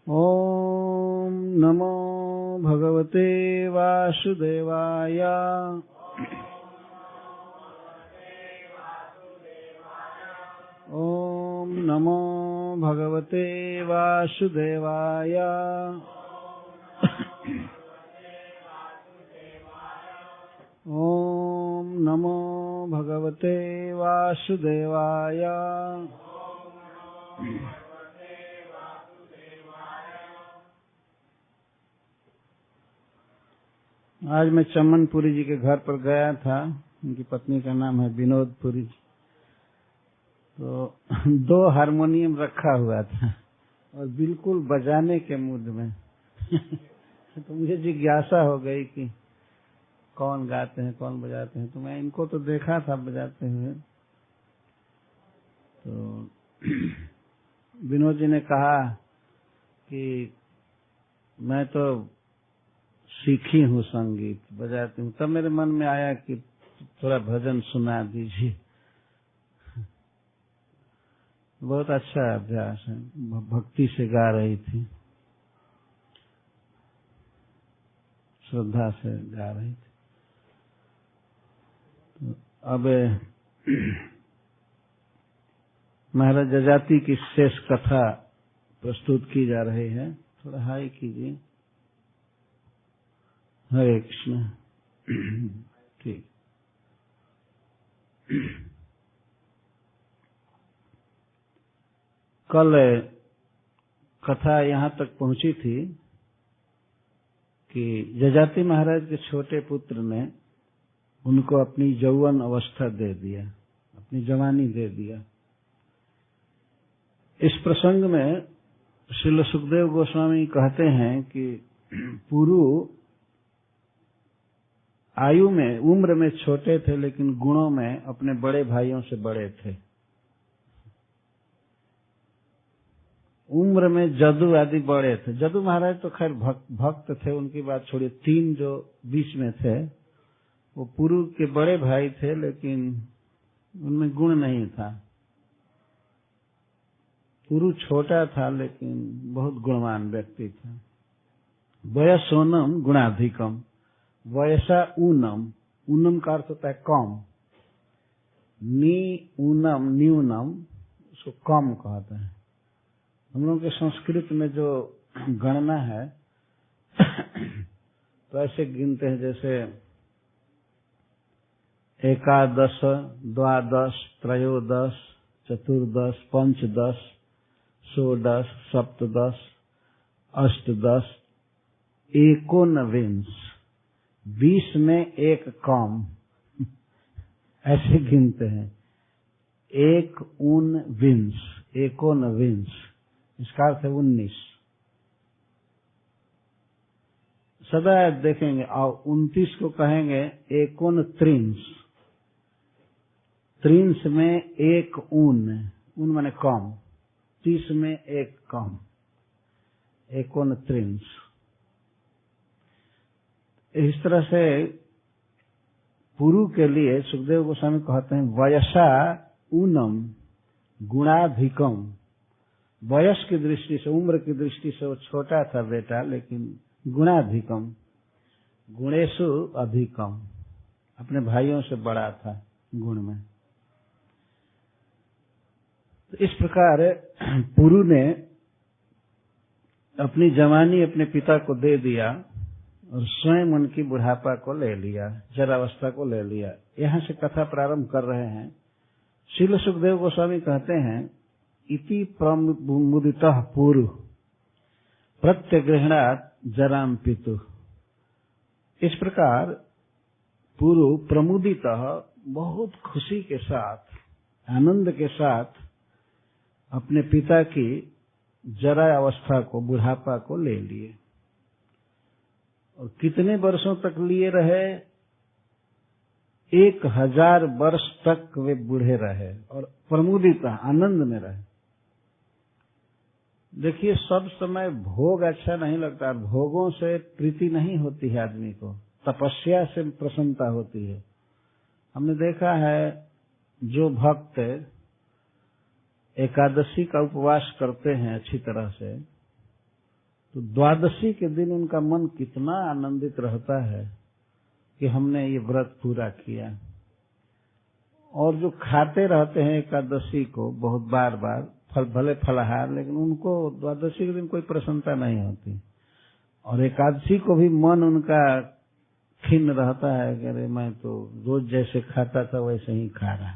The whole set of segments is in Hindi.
ओम नमो भगवते वासुदेवाय। ओम नमो भगवते वासुदेवाय। ओम नमो भगवते वासुदेवाय। आज मैं चमनपुरी जी के घर पर गया था। उनकी पत्नी का नाम है विनोद पुरी जी। तो 2 हारमोनियम रखा हुआ था और बिल्कुल बजाने के मूड में। तो मुझे जिज्ञासा हो गई कि कौन गाते हैं कौन बजाते हैं। तो मैं इनको तो देखा था बजाते हुए। तो विनोद जी ने कहा कि मैं तो सीखी हूँ, संगीत बजाती हूँ। तब मेरे मन में आया कि थोड़ा भजन सुना दीजिए। बहुत अच्छा अभ्यास है। भक्ति से गा रही थी, श्रद्धा से गा रही थी। तो अब महाराज जजाति की शेष कथा प्रस्तुत की जा रही है। थोड़ा हाई कीजिए। हरे कृष्ण। ठीक। कल कथा यहाँ तक पहुंची थी कि जजाति महाराज के छोटे पुत्र ने उनको अपनी यौवन अवस्था दे दिया, अपनी जवानी दे दिया। इस प्रसंग में श्रील सुखदेव गोस्वामी कहते हैं कि पुरु आयु में उम्र में छोटे थे, लेकिन गुणों में अपने बड़े भाइयों से बड़े थे। उम्र में जदु आदि बड़े थे। जदु महाराज तो खैर भक्त थे, उनकी बात छोड़िए। 3 जो बीच में थे वो पुरु के बड़े भाई थे, लेकिन उनमें गुण नहीं था। पुरु छोटा था लेकिन बहुत गुणवान व्यक्ति था। वयसोनम गुणाधिकम, वयसा ऊनम, ऊनम का अर्थ होता है कम। नी ऊनम न्यूनम, उसको कम कहते हैं। हम लोगों के संस्कृत में जो गणना है तो ऐसे गिनते हैं जैसे 11, 12, 13, 14, 15, 16, 17, 18, 19, 20 में एक कम, ऐसे गिनते हैं। 19, 19, इसका अर्थ है 19। सदा देखेंगे। और 29 को कहेंगे 29, 30 में एक ऊन माने कम, 30 में एक कम, 29। इस तरह से पुरु के लिए सुखदेव गोस्वामी कहते हैं वयसा ऊनम गुणाधिकम। वयस की दृष्टि से, उम्र की दृष्टि से वो छोटा था बेटा, लेकिन गुणाधिकम, गुणेशु अधिकम, अपने भाइयों से बड़ा था गुण में। तो इस प्रकार पुरु ने अपनी जवानी अपने पिता को दे दिया और स्वयं उनकी बुढ़ापा को ले लिया, जरावस्था को ले लिया। यहाँ से कथा प्रारंभ कर रहे हैं। श्रील सुखदेव गोस्वामी कहते हैं इति प्रमुदितः पुरु प्रत्यगृह्णात् जराम पितु। इस प्रकार पुरु प्रमुदितः, बहुत खुशी के साथ, आनंद के साथ अपने पिता की जरा अवस्था को, बुढ़ापा को ले लिए। और कितने वर्षों तक लिए रहे? 1000 वर्ष तक वे बूढ़े रहे और प्रमुदित आनंद में रहे। देखिए, सब समय भोग अच्छा नहीं लगता। भोगों से प्रीति नहीं होती है आदमी को, तपस्या से प्रसन्नता होती है। हमने देखा है जो भक्त एकादशी का उपवास करते हैं अच्छी तरह से, तो द्वादशी के दिन उनका मन कितना आनंदित रहता है कि हमने ये व्रत पूरा किया। और जो खाते रहते हैं एकादशी को बहुत बार बार भले फलाहार, लेकिन उनको द्वादशी के दिन कोई प्रसन्नता नहीं होती। और एकादशी को भी मन उनका खिन्न रहता है कि अरे मैं तो रोज जैसे खाता था वैसे ही खा रहा।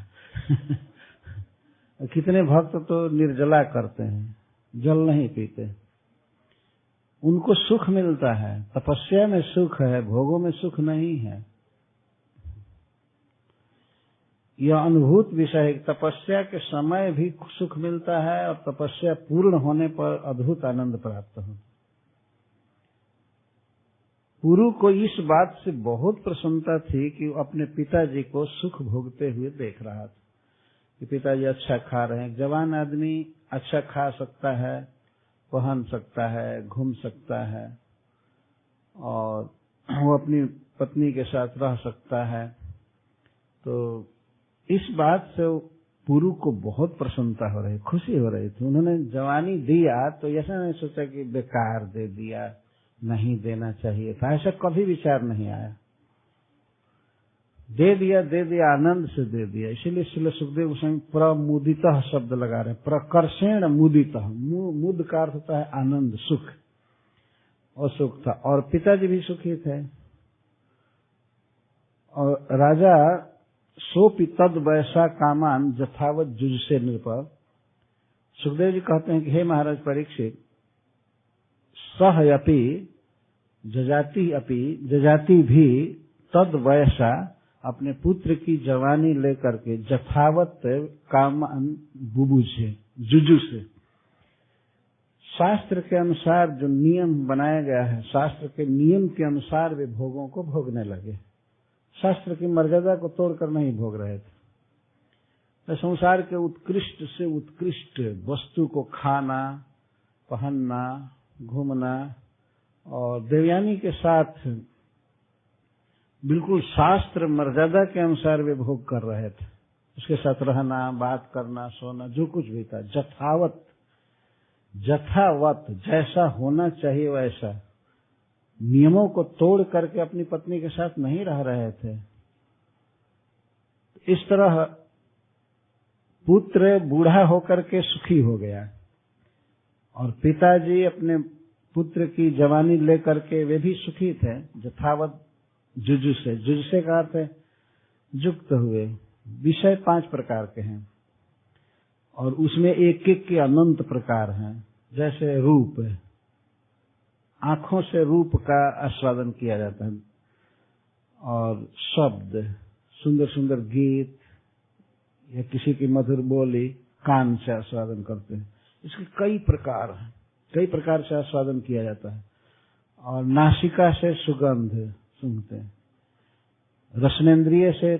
कितने भक्त तो निर्जला करते हैं, जल नहीं पीते। उनको सुख मिलता है, तपस्या में सुख है, भोगों में सुख नहीं है। यह अनुभूत विषय है। तपस्या के समय भी सुख मिलता है और तपस्या पूर्ण होने पर अद्भुत आनंद प्राप्त हो। पुरु को इस बात से बहुत प्रसन्नता थी कि वो अपने पिताजी को सुख भोगते हुए देख रहा था कि पिताजी अच्छा खा रहे हैं। जवान आदमी अच्छा खा सकता है, पहन सकता है, घूम सकता है और वो अपनी पत्नी के साथ रह सकता है। तो इस बात से पुरु को बहुत प्रसन्नता हो रही, खुशी हो रही थी। उन्होंने जवानी दिया तो ऐसा नहीं सोचा कि बेकार दे दिया, नहीं देना चाहिए था, ऐसा कभी विचार नहीं आया। दे दिया, आनंद से दे दिया। इसीलिए श्रील सुखदेव गोस्वामी प्रमुदितः शब्द लगा रहे हैं, प्रकर्षेण मुदितः। मुद का अर्थ होता है आनंद, सुख, और सुख था। और पिताजी भी सुखी थे। और राजा सोपि तद वैसा कामान जथावत जुजसे नृप। सुखदेव जी कहते हैं कि हे महाराज परीक्षित, सह अपि जजाति भी तद वैसा अपने पुत्र की जवानी लेकर के जथावत कामान बुबुझे, जुजु से, शास्त्र के अनुसार जो नियम बनाया गया है, शास्त्र के नियम के अनुसार वे भोगों को भोगने लगे। शास्त्र की मर्यादा को तोड़कर नहीं भोग रहे थे। तो संसार के उत्कृष्ट से उत्कृष्ट वस्तु को खाना, पहनना, घूमना और देवयानी के साथ बिल्कुल शास्त्र मर्यादा के अनुसार वे भोग कर रहे थे। उसके साथ रहना, बात करना, सोना, जो कुछ भी था जथावत जैसा होना चाहिए वैसा, नियमों को तोड़ करके अपनी पत्नी के साथ नहीं रह रहे थे। इस तरह पुत्र बूढ़ा होकर के सुखी हो गया और पिताजी अपने पुत्र की जवानी लेकर के वे भी सुखी थे। जथावत जुजसे का अर्थ है युक्त हुए। विषय 5 प्रकार के हैं और उसमें एक एक के अनंत प्रकार हैं। जैसे रूप, आंखों से रूप का आस्वादन किया जाता है, और शब्द, सुंदर सुंदर गीत या किसी की मधुर बोली कान से आस्वादन करते हैं। इसके कई प्रकार हैं, कई प्रकार से आस्वादन किया जाता है। और नासिका से सुगंध सुनते हैं, रसनेन्द्रिय से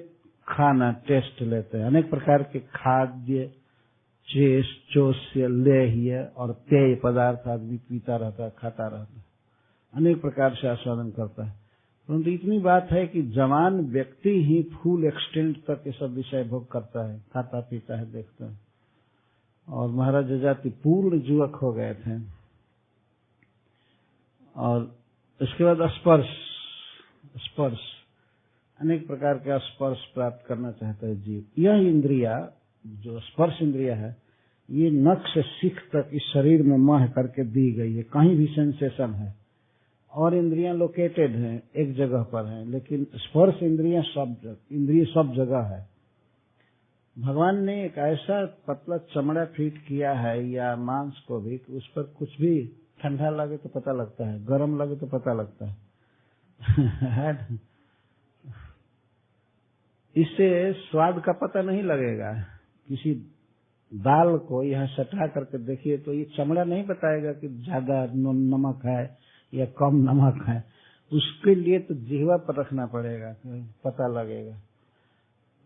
खाना टेस्ट लेते हैं। अनेक प्रकार के खाद्य, चोष्य, लेह्य और पेय पदार्थ आदमी पीता रहता है, खाता रहता है, अनेक प्रकार से आस्वादन करता है। परंतु इतनी बात है कि जवान व्यक्ति ही फुल एक्सटेंट तक ये सब विषय भोग करता है, खाता पीता है, देखता है। और महाराज जजाति पूर्ण युवक हो गए थे। और इसके बाद स्पर्श, अनेक प्रकार का स्पर्श प्राप्त करना चाहता है जीव। यह इंद्रिया, जो स्पर्श इंद्रिया है, ये नख से सीख तक इस शरीर में मह करके दी गई है, कहीं भी सेंसेशन है। और इंद्रियां लोकेटेड हैं, एक जगह पर हैं, लेकिन स्पर्श इंद्रियां सब जगह है। भगवान ने एक ऐसा पतला चमड़ा फिट किया है या मांस को भी, उस पर कुछ भी ठंडा लगे तो पता लगता है, गर्म लगे तो पता लगता है। इससे स्वाद का पता नहीं लगेगा। किसी दाल को यहाँ सटा करके देखिए तो ये चमड़ा नहीं बताएगा कि ज्यादा नमक है या कम नमक है। उसके लिए तो जिह्वा पर रखना पड़ेगा, पता लगेगा।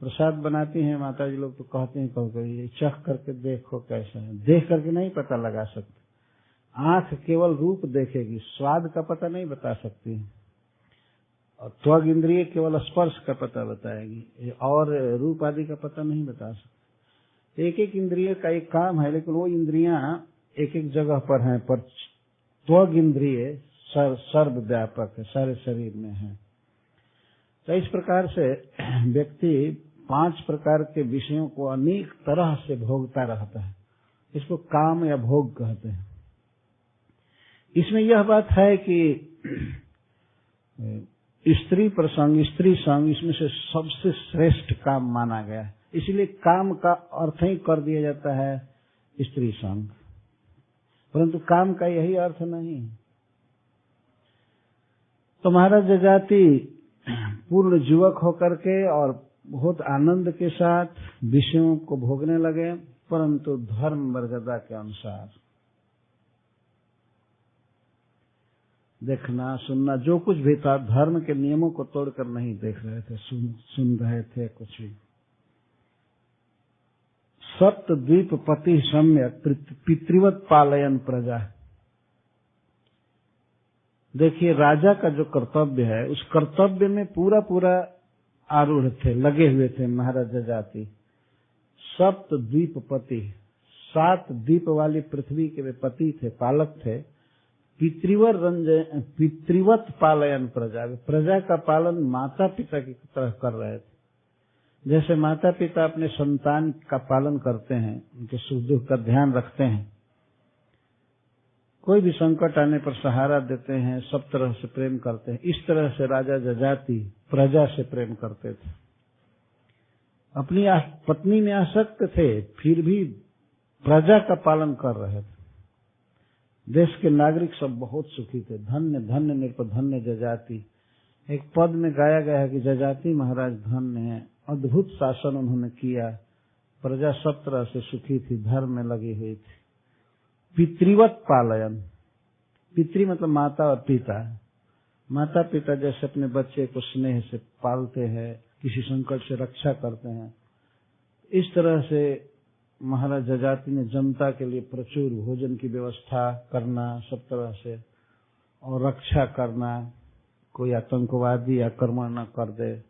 प्रसाद बनाती हैं माता जी लोग तो कहते हैं कभी चख करके देखो कैसा है, देख करके नहीं पता लगा सकते। आंख केवल रूप देखेगी, स्वाद का पता नहीं बता सकती। और त्वग इंद्रिय केवल स्पर्श का पता बताएगी और रूप आदि का पता नहीं बता सकती। एक एक इंद्रिय का एक काम है, लेकिन वो इंद्रियां एक एक जगह पर हैं, पर त्वग इंद्रिय सर्वव्यापक है, सारे शरीर में है। तो इस प्रकार से व्यक्ति 5 प्रकार के विषयों को अनेक तरह से भोगता रहता है। इसको काम या भोग कहते हैं। इसमें यह बात है कि स्त्री प्रसंग, स्त्री संग, इसमें से सबसे श्रेष्ठ काम माना गया है। इसलिए काम का अर्थ ही कर दिया जाता है स्त्री संग, परंतु काम का यही अर्थ नहीं। तो महाराज जजाति पूर्ण युवक होकर के और बहुत आनंद के साथ विषयों को भोगने लगे, परंतु धर्म मर्यादा के अनुसार। देखना सुनना जो कुछ भी था, धर्म के नियमों को तोड़कर नहीं देख रहे थे, सुन रहे थे कुछ भी। सप्तद्वीप पति सम्यक पितृवत पालयन प्रजा। देखिए, राजा का जो कर्तव्य है, उस कर्तव्य में पूरा आरूढ़ थे, लगे हुए थे महाराज जजाति। सप्तद्वीप पति, 7 द्वीप वाली पृथ्वी के वे पति थे, पालक थे। पितृवत पालयन प्रजा, प्रजा का पालन माता पिता की तरह कर रहे थे। जैसे माता पिता अपने संतान का पालन करते हैं, उनके सुख दुख का ध्यान रखते हैं, कोई भी संकट आने पर सहारा देते हैं, सब तरह से प्रेम करते हैं, इस तरह से राजा जजाति प्रजा से प्रेम करते थे। अपनी पत्नी में आसक्त थे, फिर भी प्रजा का पालन कर रहे थे। देश के नागरिक सब बहुत सुखी थे। धन्य धन्य निर्धन्य जजाति। एक पद में गाया गया है कि जजाति महाराज धन्य है, अद्भुत शासन उन्होंने किया, प्रजा सब तरह से सुखी थी, धर्म में लगी हुई थी। पितृवत पालयन, पितृ मतलब माता और पिता। माता पिता जैसे अपने बच्चे को स्नेह से पालते हैं, किसी संकट से रक्षा करते हैं, इस तरह से महाराज जजाति ने जनता के लिए प्रचुर भोजन की व्यवस्था करना, सब तरह से, और रक्षा करना, कोई आतंकवादी आक्रमण न कर दे।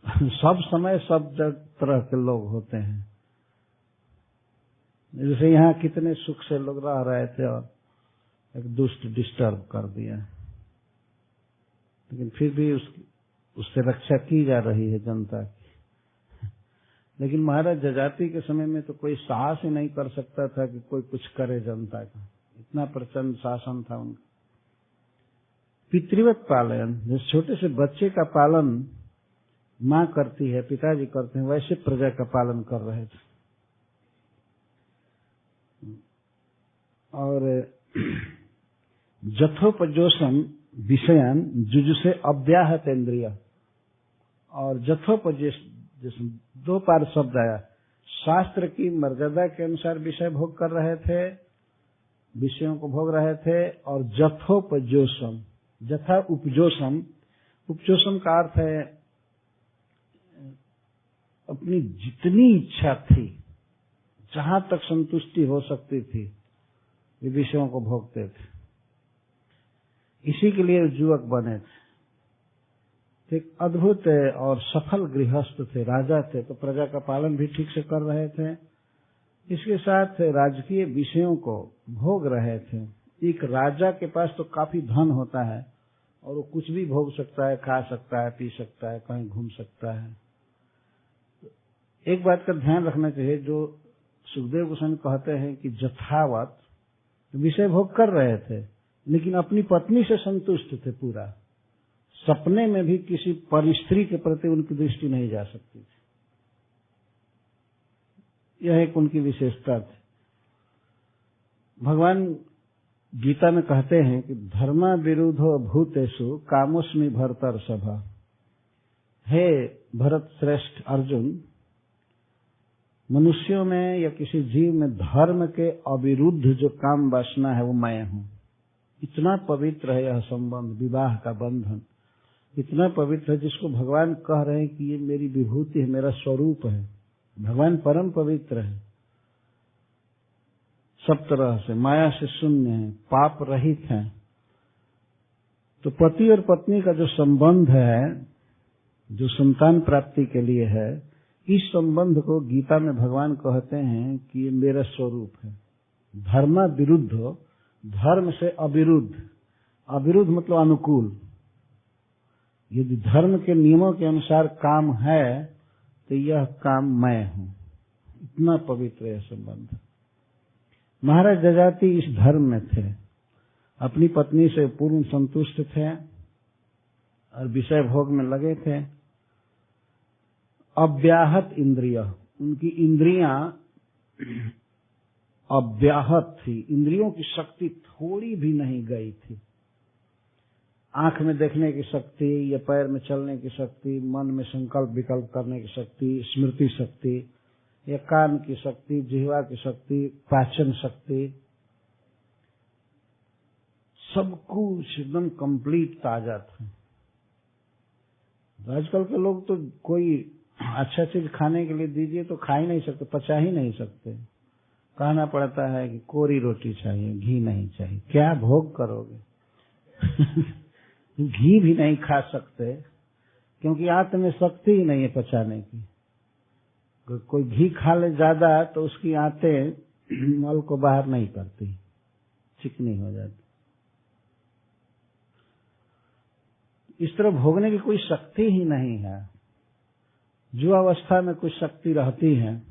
सब समय सब तरह के लोग होते हैं। जैसे यहाँ कितने सुख से लोग रह रहे थे और एक दुष्ट डिस्टर्ब कर दिया, लेकिन फिर भी उससे रक्षा की जा रही है जनता की। लेकिन महाराज जजाति के समय में तो कोई साहस ही नहीं कर सकता था कि कोई कुछ करे जनता का, इतना प्रचंड शासन था उनका। पितृवत पालन, जिस छोटे से बच्चे का पालन माँ करती है, पिताजी करते हैं, वैसे प्रजा का पालन कर रहे थे। और जथोपजोषम विषयान जुजुसे अव्याहत इंद्रिय, और जथोपजोषम 2 बार शब्द आया। शास्त्र की मर्यादा के अनुसार विषय भोग कर रहे थे, विषयों को भोग रहे थे। और जथोपजोषम, जथा उपजोषम, उपजोषम का अर्थ है अपनी जितनी इच्छा थी, जहां तक संतुष्टि हो सकती थी, वे विषयों को भोगते थे। इसी के लिए युवक बने थे। एक अद्भुत और सफल गृहस्थ थे, राजा थे, तो प्रजा का पालन भी ठीक से कर रहे थे, इसके साथ राजकीय विषयों को भोग रहे थे। एक राजा के पास तो काफी धन होता है और वो कुछ भी भोग सकता है, खा सकता है, पी सकता है, कहीं घूम सकता है। एक बात का ध्यान रखना चाहिए, जो सुखदेव गोस्वामी कहते हैं कि जथावत विषय भोग कर रहे थे, लेकिन अपनी पत्नी से संतुष्ट थे पूरा। सपने में भी किसी परिस्त्री के प्रति उनकी दृष्टि नहीं जा सकती थी। यह एक उनकी विशेषता थी। भगवान गीता में कहते हैं कि धर्मा विरुद्धो भूतेषु कामोस्मि भरतर्षभ। हे भरत श्रेष्ठ अर्जुन, मनुष्यों में या किसी जीव में धर्म के अविरुद्ध जो काम वासना है वो मैं हूं। इतना पवित्र है यह संबंध, विवाह का बंधन इतना पवित्र है, जिसको भगवान कह रहे हैं कि ये मेरी विभूति है, मेरा स्वरूप है। भगवान परम पवित्र है, सब तरह से माया से शून्य है, पाप रहित है। तो पति और पत्नी का जो संबंध है, जो संतान प्राप्ति के लिए है, इस संबंध को गीता में भगवान कहते हैं कि ये मेरा स्वरूप है। धर्म विरुद्ध धर्म से अविरुद्ध, अविरुद्ध मतलब अनुकूल। यदि धर्म के नियमों के अनुसार काम है तो यह काम मैं हूं। इतना पवित्र है संबंध। महाराज जजाति इस धर्म में थे, अपनी पत्नी से पूर्ण संतुष्ट थे और विषय भोग में लगे थे। अव्याहत इंद्रिय, उनकी इंद्रियां अव्याहत थी, इंद्रियों की शक्ति थोड़ी भी नहीं गई थी। आंख में देखने की शक्ति या पैर में चलने की शक्ति, मन में संकल्प विकल्प करने की शक्ति, स्मृति शक्ति या कान की शक्ति, जिह्वा की शक्ति, पाचन शक्ति, सब कुछ एकदम कंप्लीट ताजा था। आजकल के लोग तो कोई अच्छा चीज खाने के लिए दीजिए तो खा ही नहीं सकते, पचा ही नहीं सकते। कहना पड़ता है कि कोरी रोटी चाहिए, घी नहीं चाहिए। क्या भोग करोगे? घी भी नहीं खा सकते क्योंकि आंत में शक्ति ही नहीं है पचाने की। कोई घी खा ले ज्यादा तो उसकी आंतें मल को बाहर नहीं करती, चिकनी हो जाती। इस तरह भोगने की कोई शक्ति ही नहीं है। जो अवस्था में कुछ शक्ति रहती है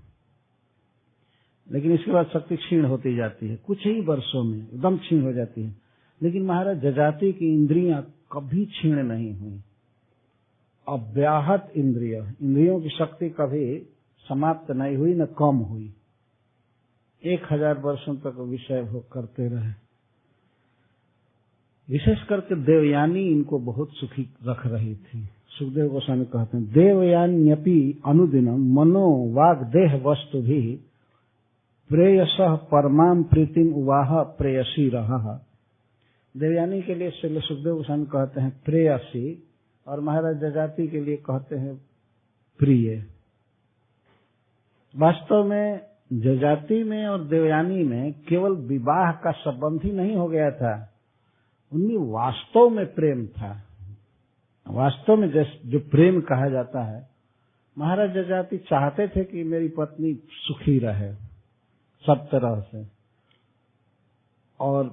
लेकिन इसके बाद शक्ति क्षीण होती जाती है, कुछ ही वर्षों में एकदम क्षीण हो जाती है। लेकिन महाराज जजाति की इंद्रियां कभी क्षीण नहीं हुई। अव्याहत इंद्रिय, इंद्रियों की शक्ति कभी समाप्त नहीं हुई न कम हुई। 1000 वर्षों तक विषय भोग करते रहे। विशेष करके देवयानी इनको बहुत सुखी रख रही थी। सुखदेव गोस्वामी कहते हैं, देवयान्यपि अनुदिनम मनो वाग देह वस्तु भी प्रेयसः परमाम प्रीतिम उवाह प्रेयसी रहा। देवयानी के लिए सुखदेव गोस्वामी कहते हैं प्रेयसी, और महाराज जजाति के लिए कहते हैं प्रिय। वास्तव में जजाति में और देवयानी में केवल विवाह का संबंध ही नहीं हो गया था, उनमें वास्तव में प्रेम था। वास्तव में जो प्रेम कहा जाता है, महाराज जजाति चाहते थे कि मेरी पत्नी सुखी रहे सब तरह से, और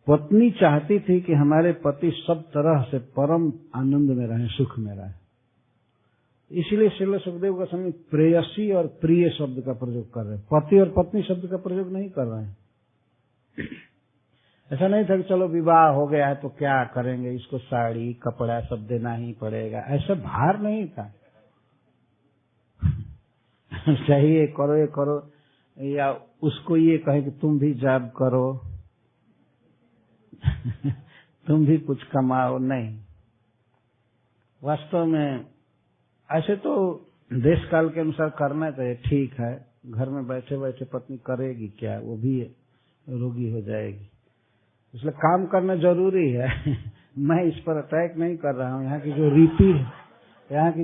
पत्नी चाहती थी कि हमारे पति सब तरह से परम आनंद में रहें, सुख में रहें। इसलिए श्रील सुखदेव गोस्वामी प्रेयसी और प्रिय शब्द का प्रयोग कर रहे हैं, पति और पत्नी शब्द का प्रयोग नहीं कर रहे हैं। ऐसा नहीं था कि चलो विवाह हो गया है तो क्या करेंगे, इसको साड़ी कपड़ा सब देना ही पड़ेगा, ऐसा भार नहीं था। चाहिए करो ये करो, या उसको ये कहे कि तुम भी जॉब करो तुम भी कुछ कमाओ, नहीं। वास्तव में ऐसे तो देश काल के अनुसार करना चाहिए, ठीक है। घर में बैठे बैठे पत्नी करेगी क्या, वो भी रोगी हो जाएगी, इसलिए काम करना जरूरी है। मैं इस पर अटैक नहीं कर रहा हूँ। यहाँ की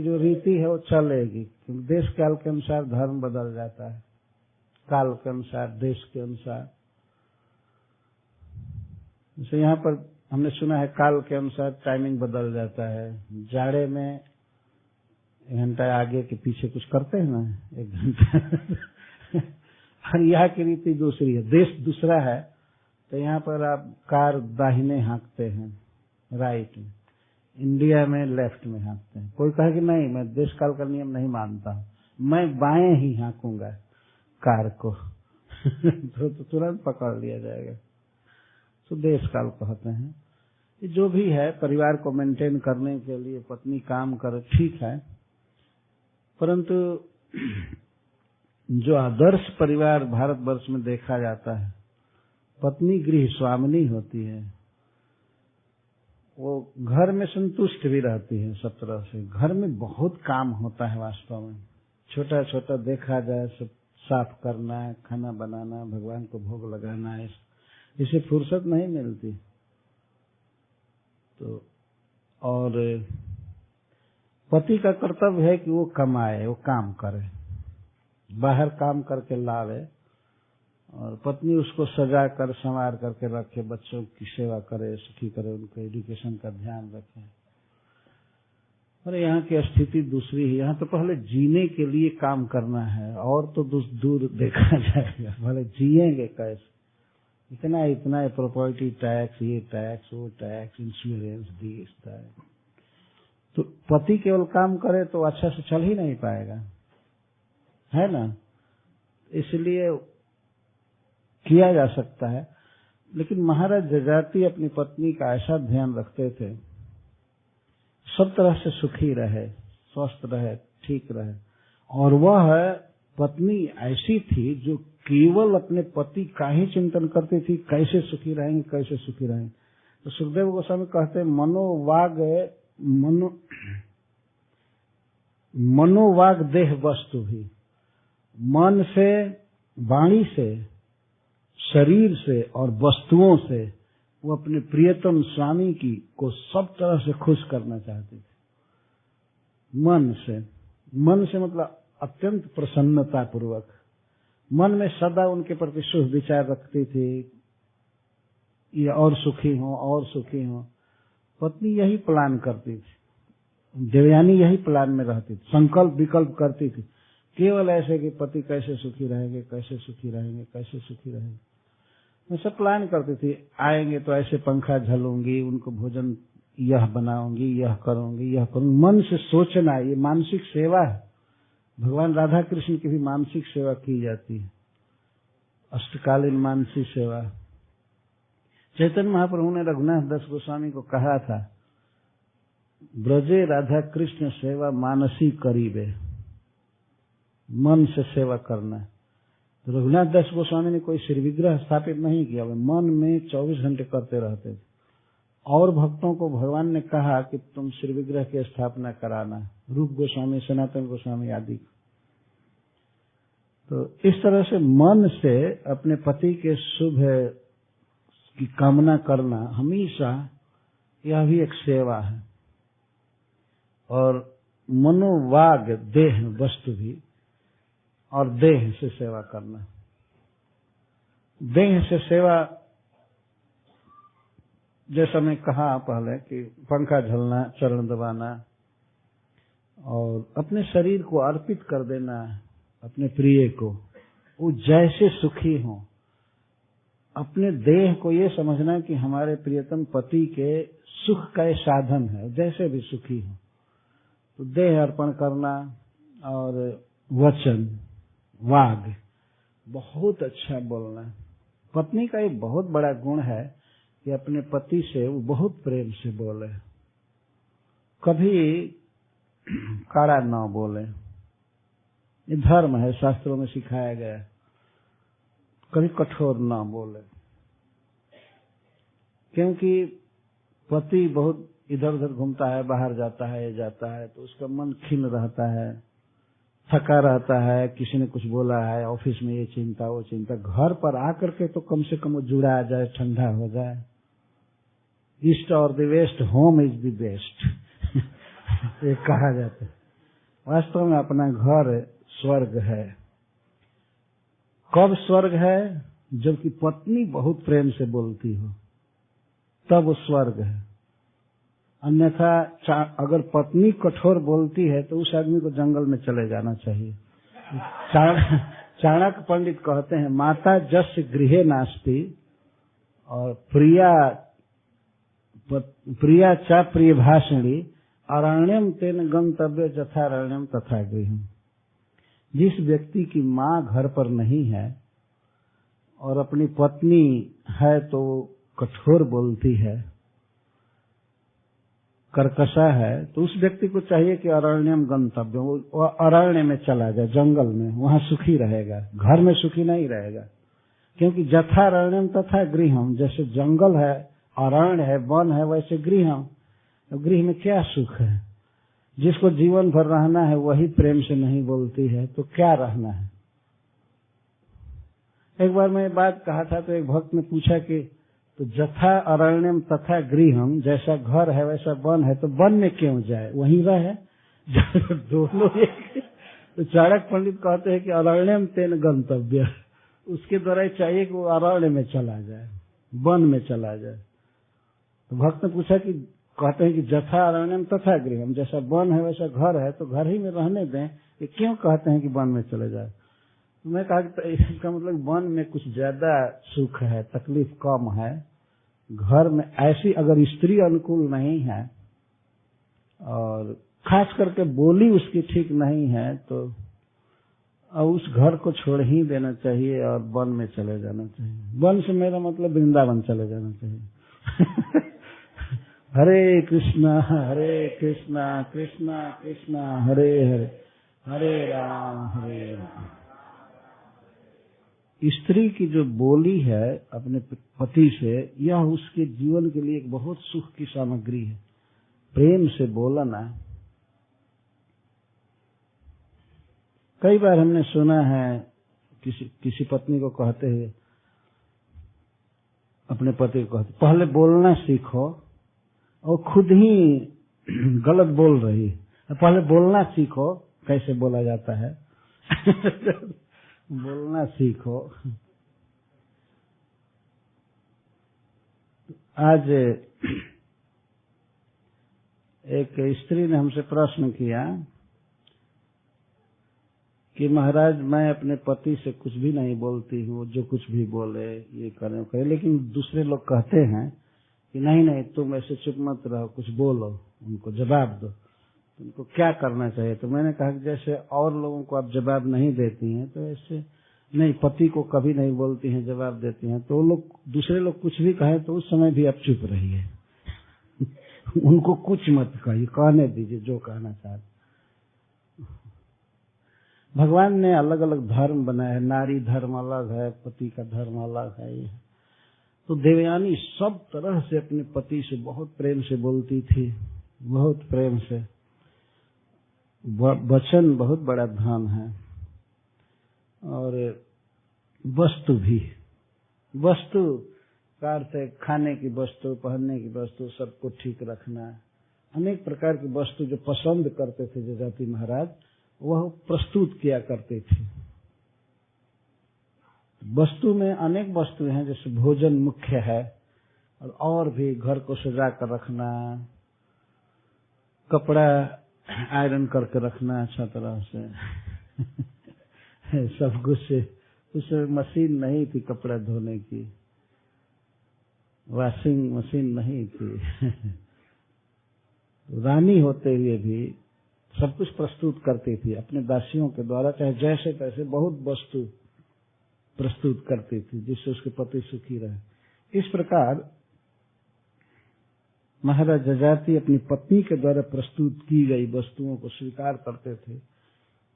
जो रीति है वो चलेगी, क्योंकि देश काल के अनुसार धर्म बदल जाता है, काल के अनुसार, देश के अनुसार। जैसे यहाँ पर हमने सुना है काल के अनुसार टाइमिंग बदल जाता है। जाड़े में 1 घंटा आगे के पीछे कुछ करते हैं ना, 1 घंटा। और यहाँ की रीति दूसरी है, देश दूसरा है, तो यहाँ पर आप कार दाहिने हाँकते हैं, राइट में। इंडिया में लेफ्ट में हाँकते हैं। कोई कहे कि नहीं, मैं देश काल का नियम नहीं मानता हूँ, मैं बाएं ही हाँकूंगा कार को तो तुरंत पकड़ लिया जाएगा। तो देश काल कहते हैं। ये जो भी है, परिवार को मेंटेन करने के लिए पत्नी काम करे, ठीक है, परंतु जो आदर्श परिवार भारतवर्ष में देखा जाता है, पत्नी गृह स्वामिनी होती है। वो घर में संतुष्ट भी रहती है सब तरह से। घर में बहुत काम होता है वास्तव में, छोटा छोटा देखा जाए, सब साफ करना, खाना बनाना, भगवान को भोग लगाना है, इसे फुर्सत नहीं मिलती। तो और पति का कर्तव्य है कि वो कमाए, वो काम करे, बाहर काम करके लावे, और पत्नी उसको सजा कर संवार करके रखे, बच्चों की सेवा करे, सुखी करे, उनके एजुकेशन का ध्यान रखे। और यहाँ की स्थिति दूसरी है। यहाँ तो पहले जीने के लिए काम करना है, और तो दूर देखा जाएगा, भले जिएंगे कैसे। इतना इतना प्रॉपर्टी टैक्स, ये टैक्स, वो टैक्स, इंश्योरेंस, दिस दैट। तो पति केवल काम करे तो अच्छा से चल ही नहीं पाएगा, है ना। इसलिए किया जा सकता है, लेकिन महाराज जजाति अपनी पत्नी का ऐसा ध्यान रखते थे, सब तरह से सुखी रहे, स्वस्थ रहे, ठीक रहे। और वह पत्नी ऐसी थी जो केवल अपने पति का ही चिंतन करती थी, कैसे सुखी रहेंगे, कैसे सुखी रहेंगे। तो सुखदेव गोस्वामी कहते हैं मनोवाग देह वस्तु भी, मन से, वाणी से, शरीर से और वस्तुओं से वो अपने प्रियतम स्वामी की को सब तरह से खुश करना चाहते थे। मन से मतलब अत्यंत प्रसन्नता पूर्वक, मन में सदा उनके प्रति शुभ विचार रखती थी, ये और सुखी हो, और सुखी हो। पत्नी यही प्लान करती थी, देवयानी यही प्लान में रहती थी, संकल्प विकल्प करती थी, केवल ऐसे कि पति कैसे सुखी रहेंगे, कैसे सुखी रहेंगे, कैसे सुखी रहेंगे। मैं सब प्लान करती थी, आएंगे तो ऐसे पंखा झलूंगी, उनको भोजन यह बनाऊंगी, यह करूंगी, यह करूंगी। मन से सोचना, ये मानसिक सेवा है। भगवान राधा कृष्ण की भी मानसिक सेवा की जाती है, अष्टकालीन मानसिक सेवा। चैतन्य महाप्रभु ने रघुनाथ दास गोस्वामी को कहा था, ब्रजे राधा कृष्ण सेवा मानसी करीबे, मन से सेवा करना। तो रघुनाथ दास गोस्वामी ने कोई श्री विग्रह स्थापित नहीं किया, वे मन में 24 घंटे करते रहते थे। और भक्तों को भगवान ने कहा कि तुम श्री विग्रह की स्थापना कराना, रूप गोस्वामी, सनातन गोस्वामी आदि। तो इस तरह से मन से अपने पति के शुभ की कामना करना हमेशा, यह भी एक सेवा है। और मनोवाग देह वस्तु भी, और देह से सेवा करना। देह से सेवा, जैसा मैं कहा पहले कि पंखा झलना, चरण दबाना और अपने शरीर को अर्पित कर देना अपने प्रिय को, वो जैसे सुखी हो। अपने देह को ये समझना कि हमारे प्रियतम पति के सुख का ये साधन है, जैसे भी सुखी हो। तो देह अर्पण करना और वचन, वाग, बहुत अच्छा बोलना। पत्नी का एक बहुत बड़ा गुण है कि अपने पति से वो बहुत प्रेम से बोले, कभी कड़ा न बोले। ये धर्म है, शास्त्रों में सिखाया गया। कभी कठोर न बोले, क्योंकि पति बहुत इधर उधर घूमता है, बाहर जाता है, ये जाता है, तो उसका मन खिन्न रहता है, थका रहता है, किसी ने कुछ बोला है, ऑफिस में ये चिंता, वो चिंता। घर पर आकर के तो कम से कम वो जुड़ा जाए, ठंडा हो जाए। ईस्ट और the west, home is the best ये कहा जाता है। वास्तव में अपना घर स्वर्ग है। कब स्वर्ग है? जबकि पत्नी बहुत प्रेम से बोलती हो, तब वो स्वर्ग है। अन्यथा अगर पत्नी कठोर बोलती है तो उस आदमी को जंगल में चले जाना चाहिए। चाणक्य पंडित कहते हैं, माता जस्य गृहे नास्ति, और प्रिया चा प्रिय भाषणी, अरण्यम तेन गंतव्य यथारण्यम तथा गृहम। जिस व्यक्ति की माँ घर पर नहीं है और अपनी पत्नी है तो कठोर बोलती है, कर्कशा है, तो उस व्यक्ति को चाहिए कि अरण्यम गंतव्य, वो अरण्य में चला जाए, जंगल में, वहां सुखी रहेगा, घर में सुखी नहीं रहेगा। क्योंकि यथारण्यम तथा गृहम, जैसे जंगल है, अरण्य है, वन है, वैसे गृहम। तो गृह में क्या सुख है? जिसको जीवन भर रहना है वही प्रेम से नहीं बोलती है, तो क्या रहना है? एक बार मैं बात कहा था तो एक भक्त ने पूछा कि तो जथा अरण्यम तथा गृहम, जैसा घर है वैसा वन है, तो वन में क्यों जाए, वहीं रहे दोनों एक। तो चाणक्य पंडित कहते हैं कि अरण्यम तेन गंतव्य, उसके द्वारा चाहिए कि वो अरण्य में चला जाए, वन में चला जाए। तो भक्त ने पूछा कि कहते हैं कि जथा अरण्यम तथा गृहम, जैसा वन है वैसा घर है, तो घर ही में रहने दें, ये क्यों कहते हैं कि वन में चले जाए? मैं कहा कि इसका मतलब वन में कुछ ज्यादा सुख है, तकलीफ कम है। घर में ऐसी अगर स्त्री अनुकूल नहीं है और खास करके बोली उसकी ठीक नहीं है तो उस घर को छोड़ ही देना चाहिए और वन में चले जाना चाहिए। वन से मेरा मतलब वृंदावन चले जाना चाहिए। हरे कृष्णा कृष्णा कृष्णा हरे हरे, हरे राम हरे राम। स्त्री की जो बोली है अपने पति से, यह उसके जीवन के लिए एक बहुत सुख की सामग्री है। प्रेम से बोलना। कई बार हमने सुना है किसी पत्नी को कहते हुए, अपने पति को कहते, पहले बोलना सीखो, और खुद ही गलत बोल रही है। पहले बोलना सीखो, कैसे बोला जाता है। बोलना सीखो। आज एक स्त्री ने हमसे प्रश्न किया कि महाराज मैं अपने पति से कुछ भी नहीं बोलती हूँ, जो कुछ भी बोले ये करे, लेकिन दूसरे लोग कहते हैं कि नहीं तुम ऐसे चुप मत रहो, कुछ बोलो, उनको जवाब दो, उनको क्या करना चाहिए। तो मैंने कहा कि जैसे और लोगों को आप जवाब नहीं देती हैं तो ऐसे नहीं, पति को कभी नहीं बोलती हैं, जवाब देती हैं। तो लोग दूसरे लोग कुछ भी कहें तो उस समय भी आप चुप रहिए। उनको कुछ मत कहिए, कहने दीजिए जो कहना चाहते। भगवान ने अलग अलग धर्म बनाए हैं, नारी धर्म अलग है, पति का धर्म अलग है। तो देवयानी सब तरह से अपने पति से बहुत प्रेम से बोलती थी, बहुत प्रेम से। वचन बहुत बड़ा धन है, और वस्तु भी, वस्तु का अर्थ है खाने की वस्तु, पहनने की वस्तु, सबको ठीक रखना। अनेक प्रकार की वस्तु जो पसंद करते थे जजाति महाराज, वह प्रस्तुत किया करते थे। वस्तु में अनेक वस्तु हैं, जैसे भोजन मुख्य है, और भी घर को सजा कर रखना, कपड़ा आयरन करके रखना अच्छा तरह से। सब कुछ। उसमें मशीन नहीं थी कपड़ा धोने की, वॉशिंग मशीन नहीं थी। रानी होते हुए भी सब कुछ प्रस्तुत करती थी अपने दासियों के द्वारा, चाहे जैसे तैसे बहुत वस्तु प्रस्तुत करती थी जिससे उसके पति सुखी रहे। इस प्रकार महाराज जजाति अपनी पत्नी के द्वारा प्रस्तुत की गई वस्तुओं को स्वीकार करते थे,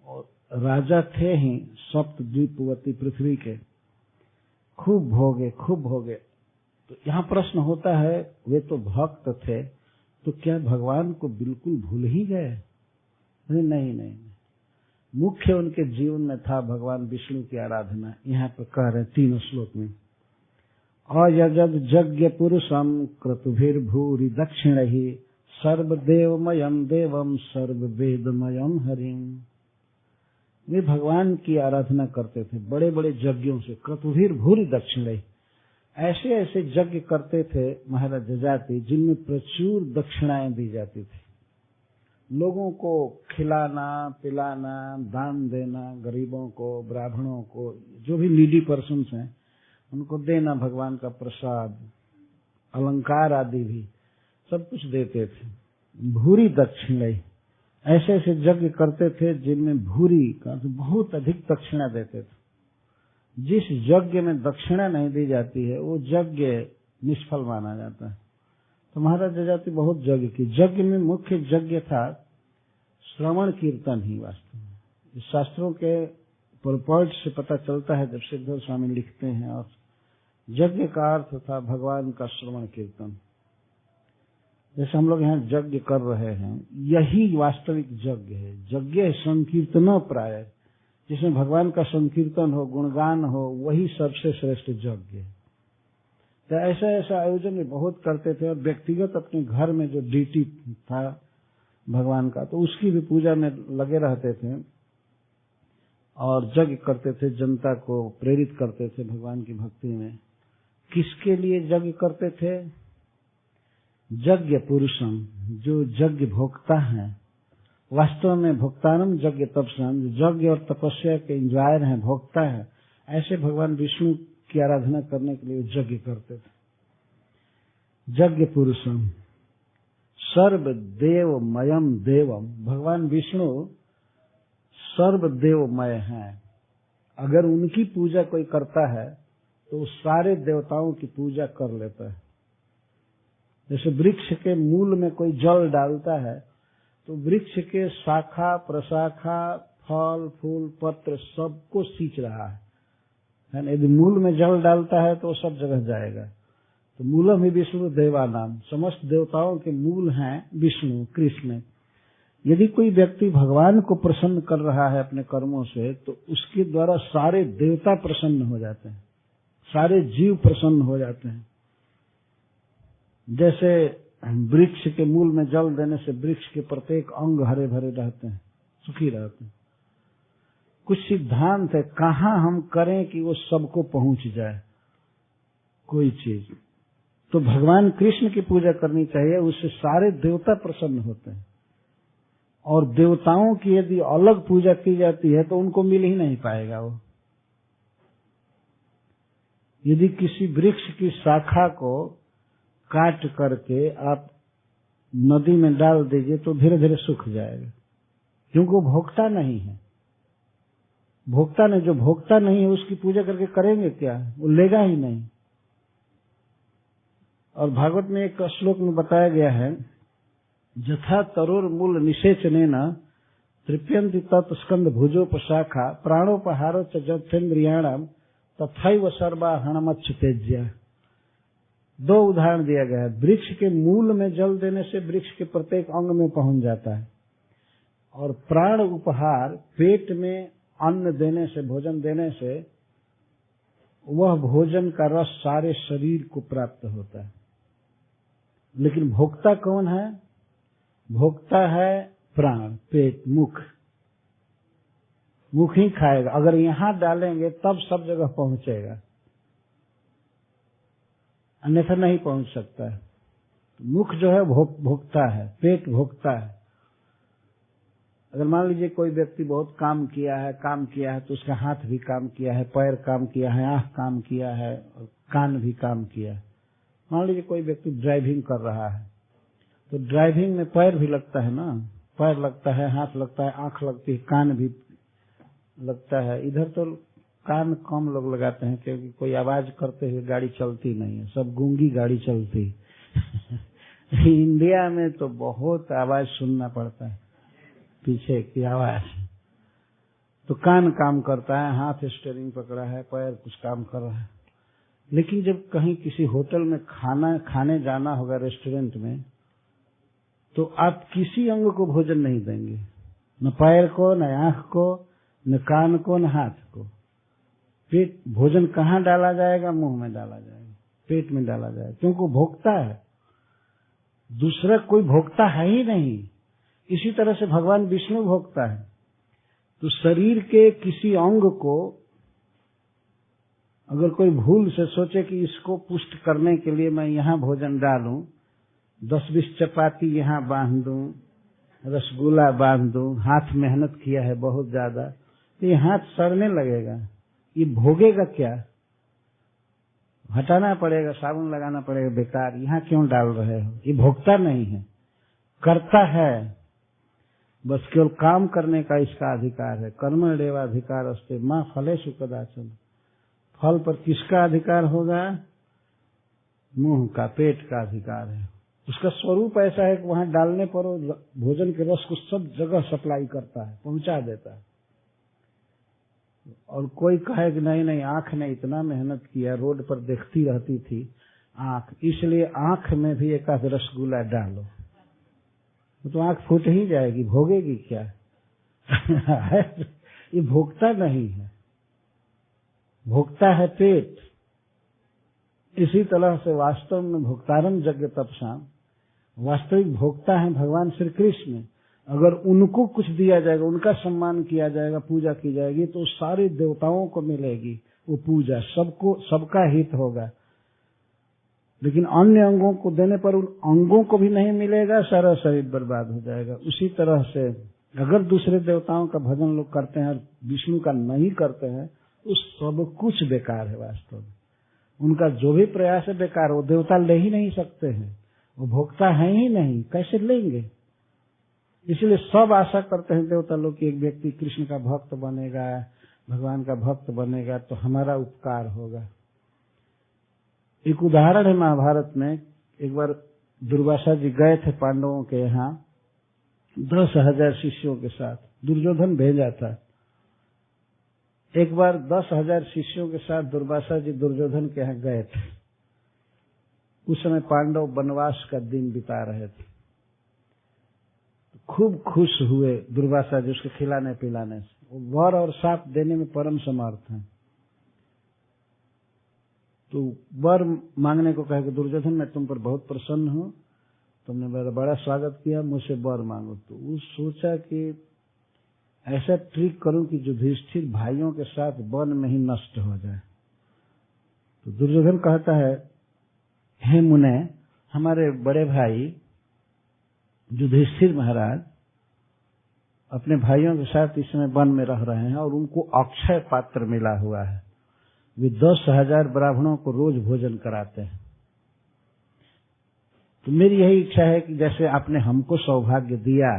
और राजा थे ही सप्तद्वीपवती पृथ्वी के, खूब भोगे। तो यहाँ प्रश्न होता है, वे तो भक्त थे, तो क्या भगवान को बिल्कुल भूल ही गए? नहीं, मुख्य उनके जीवन में था भगवान विष्णु की आराधना। यहाँ पर कह रहे 3 श्लोक में, अयजद यज्ञ पुरुषम क्रतुभिर्भूरि दक्षिणहि सर्वदेवमयम देवम सर्ववेदमयम हरिम। वे भगवान की आराधना करते थे बड़े बड़े यज्ञों से। क्रतुभिर्भूरि दक्षिणहि, ऐसे ऐसे यज्ञ करते थे महाराज जजाति जिनमें प्रचुर दक्षिणाएं दी जाती थी। लोगों को खिलाना पिलाना, दान देना, गरीबों को, ब्राह्मणों को, जो भी नीडी पर्सन्स हैं उनको देना, भगवान का प्रसाद, अलंकार आदि भी सब कुछ देते थे। भूरी दक्षिणा, ऐसे ऐसे यज्ञ करते थे जिनमें भूरी का बहुत अधिक दक्षिणा देते थे। जिस यज्ञ में दक्षिणा नहीं दी जाती है वो यज्ञ निष्फल माना जाता है। तो महाराज जजाति बहुत यज्ञ की। यज्ञ में मुख्य यज्ञ था श्रवण कीर्तन ही। वास्तव में शास्त्रों के परपॉइंट से पता चलता है जब सिद्धर स्वामी लिखते हैं, और यज्ञ का अर्थ था भगवान का श्रवण कीर्तन। जैसे हम लोग यहाँ यज्ञ कर रहे हैं, यही वास्तविक यज्ञ है। यज्ञ संकीर्तन प्राय, जिसमें भगवान का संकीर्तन हो, गुणगान हो, वही सबसे श्रेष्ठ यज्ञ है। तो ऐसा ऐसा आयोजन बहुत करते थे, और व्यक्तिगत अपने घर में जो ड्यूटी था भगवान का, तो उसकी भी पूजा में लगे रहते थे और यज्ञ करते थे, जनता को प्रेरित करते थे भगवान की भक्ति में। किसके लिए यज्ञ करते थे? यज्ञ पुरुषम, जो यज्ञ भोक्ता हैं वास्तव में भोक्तारम यज्ञ तपस्याम, यज्ञ और तपस्या के इंजॉयर हैं, भोक्ता है, ऐसे भगवान विष्णु की आराधना करने के लिए यज्ञ करते थे। यज्ञ पुरुषम सर्वदेवमयम देवम, भगवान विष्णु सर्वदेवमय हैं। अगर उनकी पूजा कोई करता है तो सारे देवताओं की पूजा कर लेता है। जैसे वृक्ष के मूल में कोई जल डालता है तो वृक्ष के शाखा प्रशाखा फल फूल पत्र सबको सींच रहा है ना। यदि मूल में जल डालता है तो सब जगह जाएगा। तो मूलम ही विष्णु देवानाम, समस्त देवताओं के मूल हैं विष्णु कृष्ण। यदि कोई व्यक्ति भगवान को प्रसन्न कर रहा है अपने कर्मों से तो उसके द्वारा सारे देवता प्रसन्न हो जाते हैं, सारे जीव प्रसन्न हो जाते हैं। जैसे वृक्ष के मूल में जल देने से वृक्ष के प्रत्येक अंग हरे भरे रहते हैं, सुखी रहते हैं। कुछ सिद्धांत है कहाँ हम करें कि वो सबको पहुंच जाए कोई चीज, तो भगवान कृष्ण की पूजा करनी चाहिए, उससे सारे देवता प्रसन्न होते हैं। और देवताओं की यदि अलग पूजा की जाती है तो उनको मिल ही नहीं पाएगा वो। यदि किसी वृक्ष की शाखा को काट करके आप नदी में डाल दीजिए तो धीरे धीरे सूख जाएगा, क्योंकि वो भोक्ता नहीं है। भोक्ता नहीं, जो भोक्ता नहीं है उसकी पूजा करके करेंगे क्या, वो लेगा ही नहीं। और भागवत में एक श्लोक में बताया गया है, जथा तरोर मूल निषेचनेन तृप्यन्ति तत् स्कंद भुजोपशाखा प्राणोपहारो च जथेन्द्रियाणाम तथैव सर्वाहरणमच्युतेज्य। दो उदाहरण दिया गया है। वृक्ष के मूल में जल देने से वृक्ष के प्रत्येक अंग में पहुंच जाता है, और प्राण उपहार पेट में अन्न देने से, भोजन देने से वह भोजन का रस सारे शरीर को प्राप्त होता है। लेकिन भोक्ता कौन है? भोक्ता है प्राण, पेट, मुख। मुख ही खाएगा। अगर यहां डालेंगे तब सब जगह पहुंचेगा, अन्यथा नहीं पहुंच सकता है। मुख जो है भोक्ता है, पेट भोक्ता है। अगर मान लीजिए कोई व्यक्ति बहुत काम किया है तो उसका हाथ भी काम किया है, पैर काम किया है, आंख काम किया है और कान भी काम किया है। मान लीजिए कोई व्यक्ति ड्राइविंग कर रहा है तो ड्राइविंग में पैर भी लगता है ना, पैर लगता है, हाथ लगता है, आंख लगती है, कान भी लगता है। इधर तो कान कम लोग लगाते हैं क्योंकि कोई आवाज करते हुए गाड़ी चलती नहीं है, सब गूंगी गाड़ी चलती है। इंडिया में तो बहुत आवाज सुनना पड़ता है, पीछे की आवाज। तो कान काम करता है, हाथ स्टीयरिंग पकड़ा है, पैर कुछ काम कर रहा है। लेकिन जब कहीं किसी होटल में खाना खाने जाना होगा, रेस्टोरेंट में, तो आप किसी अंग को भोजन नहीं देंगे, न पैर को, न आंख को, न कान को, न हाथ को। पेट भोजन कहाँ डाला जाएगा? मुंह में डाला जाएगा, पेट में डाला जाएगा, क्योंकि वो भोक्ता है। दूसरा कोई भोक्ता है ही नहीं। इसी तरह से भगवान विष्णु भोक्ता है। तो शरीर के किसी अंग को अगर कोई भूल से सोचे कि इसको पुष्ट करने के लिए मैं यहाँ भोजन डालूं, 10-20 चपाती यहाँ बांध दूं, रसगुल्ला बांध दूं, हाथ मेहनत किया है बहुत ज्यादा, तो ये हाथ सड़ने लगेगा। ये भोगेगा क्या? हटाना पड़ेगा, साबुन लगाना पड़ेगा, बेकार। यहाँ क्यों डाल रहे हो? ये भोगता नहीं है, करता है, बस केवल काम करने का इसका अधिकार है। कर्मण्येवाधिकार अस्ते मां फलेषु कदाचन। फल पर किसका अधिकार होगा? मुंह का, पेट का अधिकार है। उसका स्वरूप ऐसा है कि वहां डालने पर भोजन के रस को सब जगह सप्लाई करता है, पहुंचा देता है। और कोई कहे कि नहीं नहीं, आंख ने इतना मेहनत किया, रोड पर देखती रहती थी आंख, इसलिए आंख में भी एक आध रसगुल्ला डालो, तो आंख फूट ही जाएगी, भोगेगी क्या? ये भोगता नहीं है, भोगता है पेट। इसी तरह से वास्तव में भोक्तारम यज्ञ तपसाम, वास्तविक भोक्ता है भगवान श्री कृष्ण। अगर उनको कुछ दिया जाएगा, उनका सम्मान किया जाएगा, पूजा की जाएगी, तो सारे देवताओं को मिलेगी वो पूजा, सबको, सबका हित होगा। लेकिन अन्य अंगों को देने पर उन अंगों को भी नहीं मिलेगा, सारा शरीर बर्बाद हो जाएगा। उसी तरह से अगर दूसरे देवताओं का भजन लोग करते हैं और विष्णु का नहीं करते हैं, उस सब कुछ बेकार है। वास्तव में उनका जो भी प्रयास है बेकार। वो देवता ले ही नहीं सकते हैं, वो भोक्ता है ही नहीं, कैसे लेंगे? इसलिए सब आशा करते हैं देवता लोग कि एक व्यक्ति कृष्ण का भक्त बनेगा, भगवान का भक्त बनेगा तो हमारा उपकार होगा। एक उदाहरण है महाभारत में। एक बार दुर्वासा जी गए थे पांडवों के यहाँ 10,000 शिष्यों के साथ, दुर्योधन भेजा था। एक बार 10,000 शिष्यों के साथ दुर्वासा जी दुर्योधन के यहाँ गए थे। उस समय पांडव वनवास का दिन बिता रहे थे। खूब खुश हुए दुर्वासा जी उसके खिलाने पिलाने से। वो वर और शाप देने में परम समर्थ हैं। तो वर मांगने को कहे कि दुर्योधन मैं तुम पर बहुत प्रसन्न हूँ, तुमने मेरा बड़ा स्वागत किया, मुझसे वर मांगो। तो वो सोचा कि ऐसा ट्रिक करूं कि युधिष्ठिर भाइयों के साथ वन में ही नष्ट हो जाए। तो दुर्योधन कहता है, हे मुने, हमारे बड़े भाई युधिष्ठिर महाराज अपने भाइयों के साथ इस समय वन में रह रहे हैं और उनको अक्षय पात्र मिला हुआ है। वे 10,000 ब्राह्मणों को रोज भोजन कराते हैं। तो मेरी यही इच्छा है कि जैसे आपने हमको सौभाग्य दिया,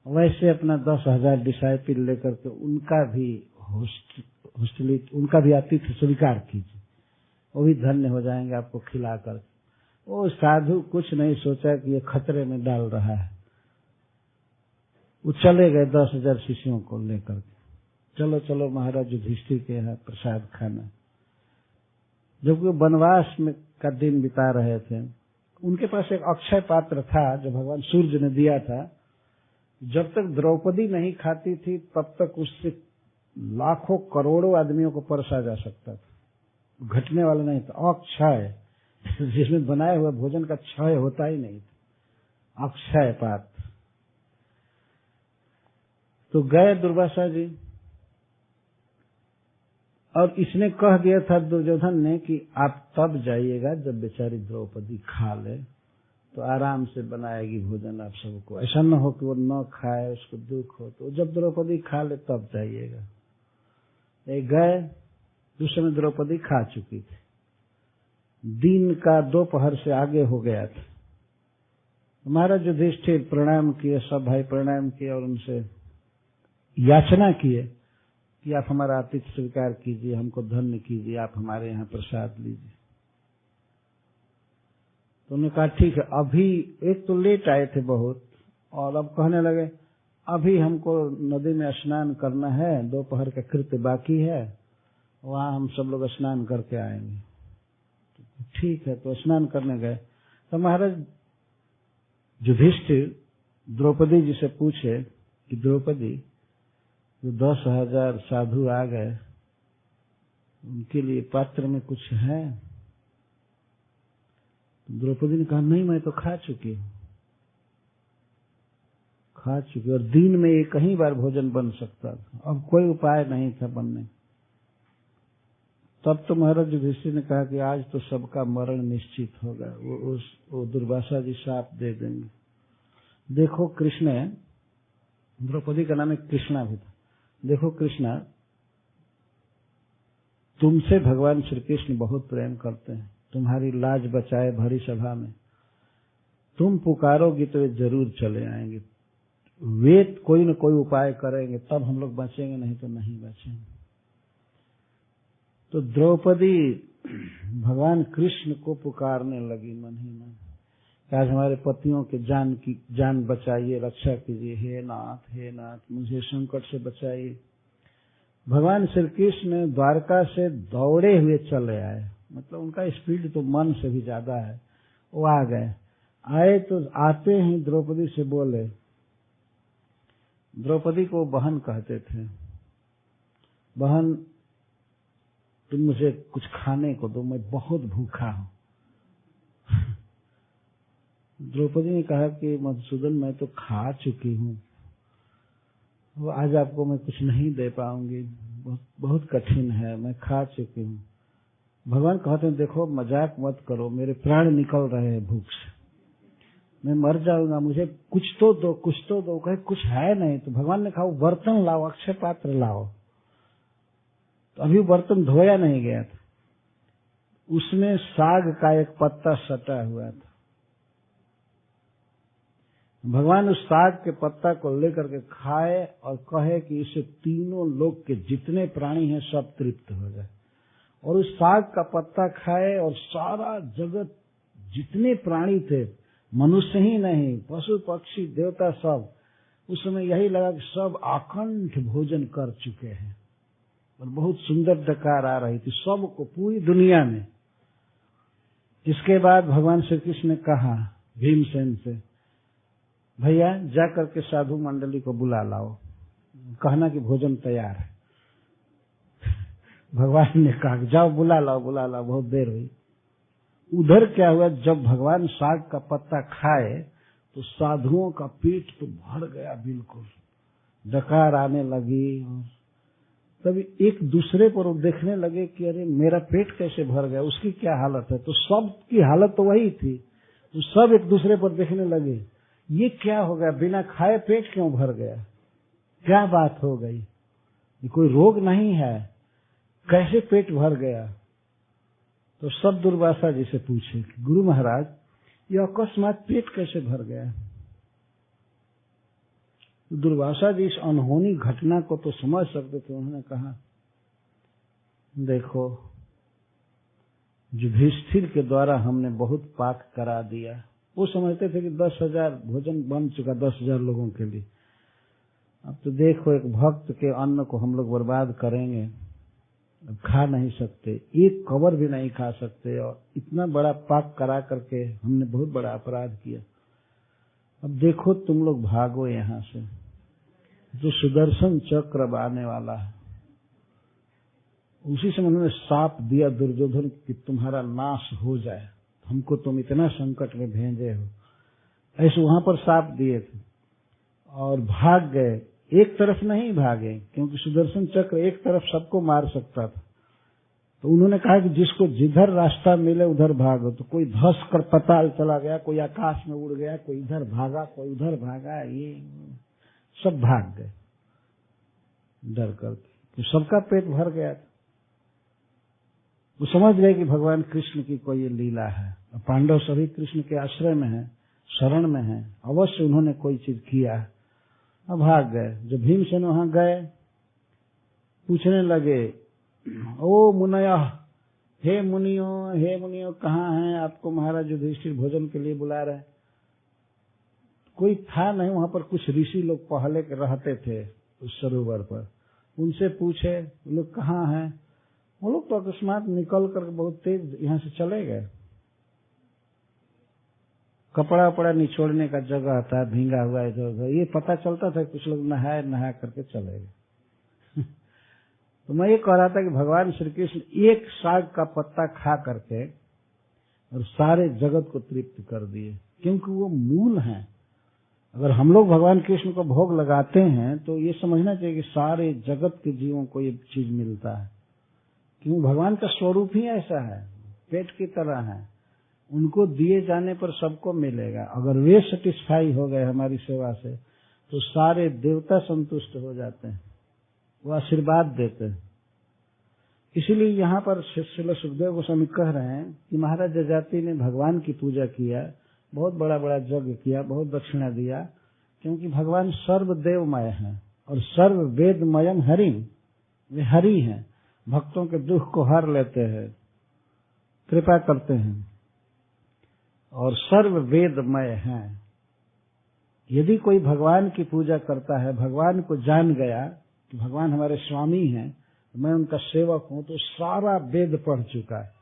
वैसे अपना 10,000 डिसाइपल लेकर के उनका भी आतिथ्य स्वीकार कीजिए, वो भी धन्य हो जाएंगे आपको खिलाकर। वो साधु कुछ नहीं सोचा कि ये खतरे में डाल रहा है। वो चले गए 10,000 शिष्यों को लेकर के, चलो चलो महाराज युधिष्ठिर के यहाँ प्रसाद खाना। जब वो वनवास में का दिन बिता रहे थे, उनके पास एक अक्षय पात्र था जो भगवान सूर्य ने दिया था। जब तक द्रौपदी नहीं खाती थी तब तक उससे लाखों करोड़ों आदमियों को परसा जा सकता था, घटने वाला नहीं था। अक्षय, जिसमें बनाया हुआ भोजन का क्षय होता ही नहीं था, अक्षय पात्र। तो गए दुर्वासा जी, और इसने कह दिया था दुर्योधन ने कि आप तब जाइएगा जब बेचारी द्रौपदी खा ले, तो आराम से बनाएगी भोजन आप सबको। ऐसा न हो कि वो न खाए, उसको दुख हो। तो जब द्रौपदी खा ले तब जाइएगा। गए, उस समय द्रौपदी खा चुकी थी। दिन का दोपहर से आगे हो गया था। महाराज युधिष्ठिर प्रणाम किए, सब भाई प्रणाम किए और उनसे याचना किए कि आप हमारा आतिथ्य स्वीकार कीजिए, हमको धन्य कीजिए, आप हमारे यहाँ प्रसाद लीजिए। तो उन्होंने कहा ठीक है। अभी एक तो लेट आए थे बहुत, और अब कहने लगे अभी हमको नदी में स्नान करना है, दोपहर का कृत्य बाकी है, वहां हम सब लोग स्नान करके आएंगे। ठीक है, तो स्नान करने गए। तो महाराज युधिष्ठिर द्रौपदी जी से पूछे कि द्रौपदी, जो 10,000 साधु आ गए, उनके लिए पात्र में कुछ है? द्रौपदी ने कहा नहीं, मैं तो खा चुकी हूँ, और दिन में एक ही बार भोजन बन सकता था, अब कोई उपाय नहीं था बनने। तब तो महाराज युधिष्ठिर ने कहा कि आज तो सबका मरण निश्चित होगा, वो दुर्वासा जी शाप दे देंगे। देखो कृष्ण, द्रौपदी का नाम एक कृष्णा भी था। देखो कृष्णा, तुमसे भगवान श्री कृष्ण बहुत प्रेम करते हैं, तुम्हारी लाज बचाए भरी सभा में तुम पुकारोगी तो वे जरूर चले आएंगे। वे कोई न कोई उपाय करेंगे, तब हम लोग बचेंगे, नहीं तो नहीं बचेंगे। तो द्रौपदी भगवान कृष्ण को पुकारने लगी मन ही मन, आज हमारे पतियों के जान बचाइए, रक्षा कीजिए, हे नाथ मुझे संकट से बचाइए। भगवान श्री कृष्ण द्वारका से दौड़े हुए चले आए, मतलब उनका स्पीड तो मन से भी ज्यादा है। वो आ गए, आए तो आते ही द्रौपदी से बोले, द्रौपदी को बहन कहते थे, बहन तुम मुझे कुछ खाने को दो, मैं बहुत भूखा हूं। द्रौपदी ने कहा कि मधुसूदन मैं तो खा चुकी हूँ, वो आज आपको मैं कुछ नहीं दे पाऊंगी, बहुत कठिन है, मैं खा चुकी हूँ। भगवान कहते हैं देखो मजाक मत करो, मेरे प्राण निकल रहे हैं भूख से, मैं मर जाऊंगा, मुझे कुछ तो दो, कुछ तो दो। कहे कुछ है नहीं। तो भगवान ने कहा बर्तन लाओ, अक्षय पात्र लाओ। तो अभी बर्तन धोया नहीं गया था, उसमें साग का एक पत्ता सटा हुआ था। भगवान उस साग के पत्ता को लेकर के खाए और कहे कि इसे तीनों लोक के जितने प्राणी हैं सब तृप्त हो जाए। और उस साग का पत्ता खाए और सारा जगत जितने प्राणी थे, मनुष्य ही नहीं, पशु पक्षी देवता सब, उस समय यही लगा कि सब आकंठ भोजन कर चुके हैं और बहुत सुंदर डकार आ रही थी सबको, पूरी दुनिया में। इसके बाद भगवान श्री कृष्ण ने कहा भीमसेन से, भैया जाकर के साधु मंडली को बुला लाओ, कहना कि भोजन तैयार है। भगवान ने कहा जाओ बुला लाओ, बुला लाओ। बहुत देर हुई। उधर क्या हुआ, जब भगवान साग का पत्ता खाए तो साधुओं का पेट तो भर गया बिल्कुल, डकार आने लगी। तभी एक दूसरे पर देखने लगे कि अरे मेरा पेट कैसे भर गया, उसकी क्या हालत है। तो सबकी हालत तो वही थी। तो सब एक दूसरे पर देखने लगे, ये क्या हो गया, बिना खाए पेट क्यों भर गया, क्या बात हो गई, ये कोई रोग नहीं है, कैसे पेट भर गया। तो सब दुर्वासा जी से पूछे कि गुरु महाराज ये अकस्मात पेट कैसे भर गया। दुर्वासा जी इस अनहोनी घटना को तो समझ सकते थे। उन्होंने कहा देखो, युधिष्ठिर के द्वारा हमने बहुत पाक करा दिया। वो समझते थे कि 10,000 भोजन बन चुका 10,000 लोगों के लिए। अब तो देखो एक भक्त के अन्न को हम लोग बर्बाद करेंगे, अब खा नहीं सकते, एक कवर भी नहीं खा सकते, और इतना बड़ा पाक करा करके हमने बहुत बड़ा अपराध किया। अब देखो तुम लोग भागो यहाँ से, जो सुदर्शन चक्र आने वाला है। उसी समय उन्होंने शाप दिया दुर्योधन कि तुम्हारा नाश हो जाए, हमको तुम इतना संकट में भेजे हो, ऐसे वहां पर शाप दिए थे। और भाग गए, एक तरफ नहीं भागे क्योंकि सुदर्शन चक्र एक तरफ सबको मार सकता था। तो उन्होंने कहा कि जिसको जिधर रास्ता मिले उधर भागो। तो कोई धस कर पताल चला गया, कोई आकाश में उड़ गया, कोई इधर भागा, कोई उधर भागा, ये सब भाग गए डर करके। तो सबका पेट भर गया था। वो समझ गए कि भगवान कृष्ण की कोई ये लीला है। पांडव सभी कृष्ण के आश्रय में हैं, शरण में हैं, अवश्य उन्होंने कोई चीज किया। अब भाग गए। जब भीमसेन वहां गए, पूछने लगे, ओ मुनया, हे मुनियो कहाँ हैं, आपको महाराज युधिष्ठिर भोजन के लिए बुला रहे। कोई था नहीं वहां पर, कुछ ऋषि लोग पहले के रहते थे उस सरोवर पर। उनसे पूछे वो लोग कहाँ हैं। वो लोग तो अकस्मात निकल कर बहुत तेज यहाँ से चले गए। कपड़ा वपड़ा निचोड़ने का जगह था, भींगा हुआ इधर उधर, ये पता चलता था। कुछ लोग नहा करके चले गए। तो मैं ये कह रहा था कि भगवान श्री कृष्ण एक साग का पत्ता खा करके और सारे जगत को तृप्त कर दिए, क्योंकि वो मूल हैं। अगर हम लोग भगवान कृष्ण को भोग लगाते हैं तो ये समझना चाहिए कि सारे जगत के जीवों को ये चीज मिलता है, क्यों भगवान का स्वरूप ही ऐसा है, पेट की तरह है। उनको दिए जाने पर सबको मिलेगा। अगर वे सेटिस्फाई हो गए हमारी सेवा से तो सारे देवता संतुष्ट हो जाते हैं, वो आशीर्वाद देते हैं। इसीलिए यहाँ पर श्री सुखदेव गोस्वामी कह रहे हैं कि महाराज जजाति ने भगवान की पूजा किया, बहुत बड़ा बड़ा यज्ञ किया, बहुत दक्षिणा दिया, क्योंकि भगवान सर्वदेवमय है और सर्व वेदमयम हरिम, वे हरि हैं, भक्तों के दुख को हर लेते हैं, कृपा करते हैं और सर्व वेदमय हैं। यदि कोई भगवान की पूजा करता है, भगवान को जान गया कि भगवान हमारे स्वामी हैं, मैं उनका सेवक हूं, तो सारा वेद पढ़ चुका है,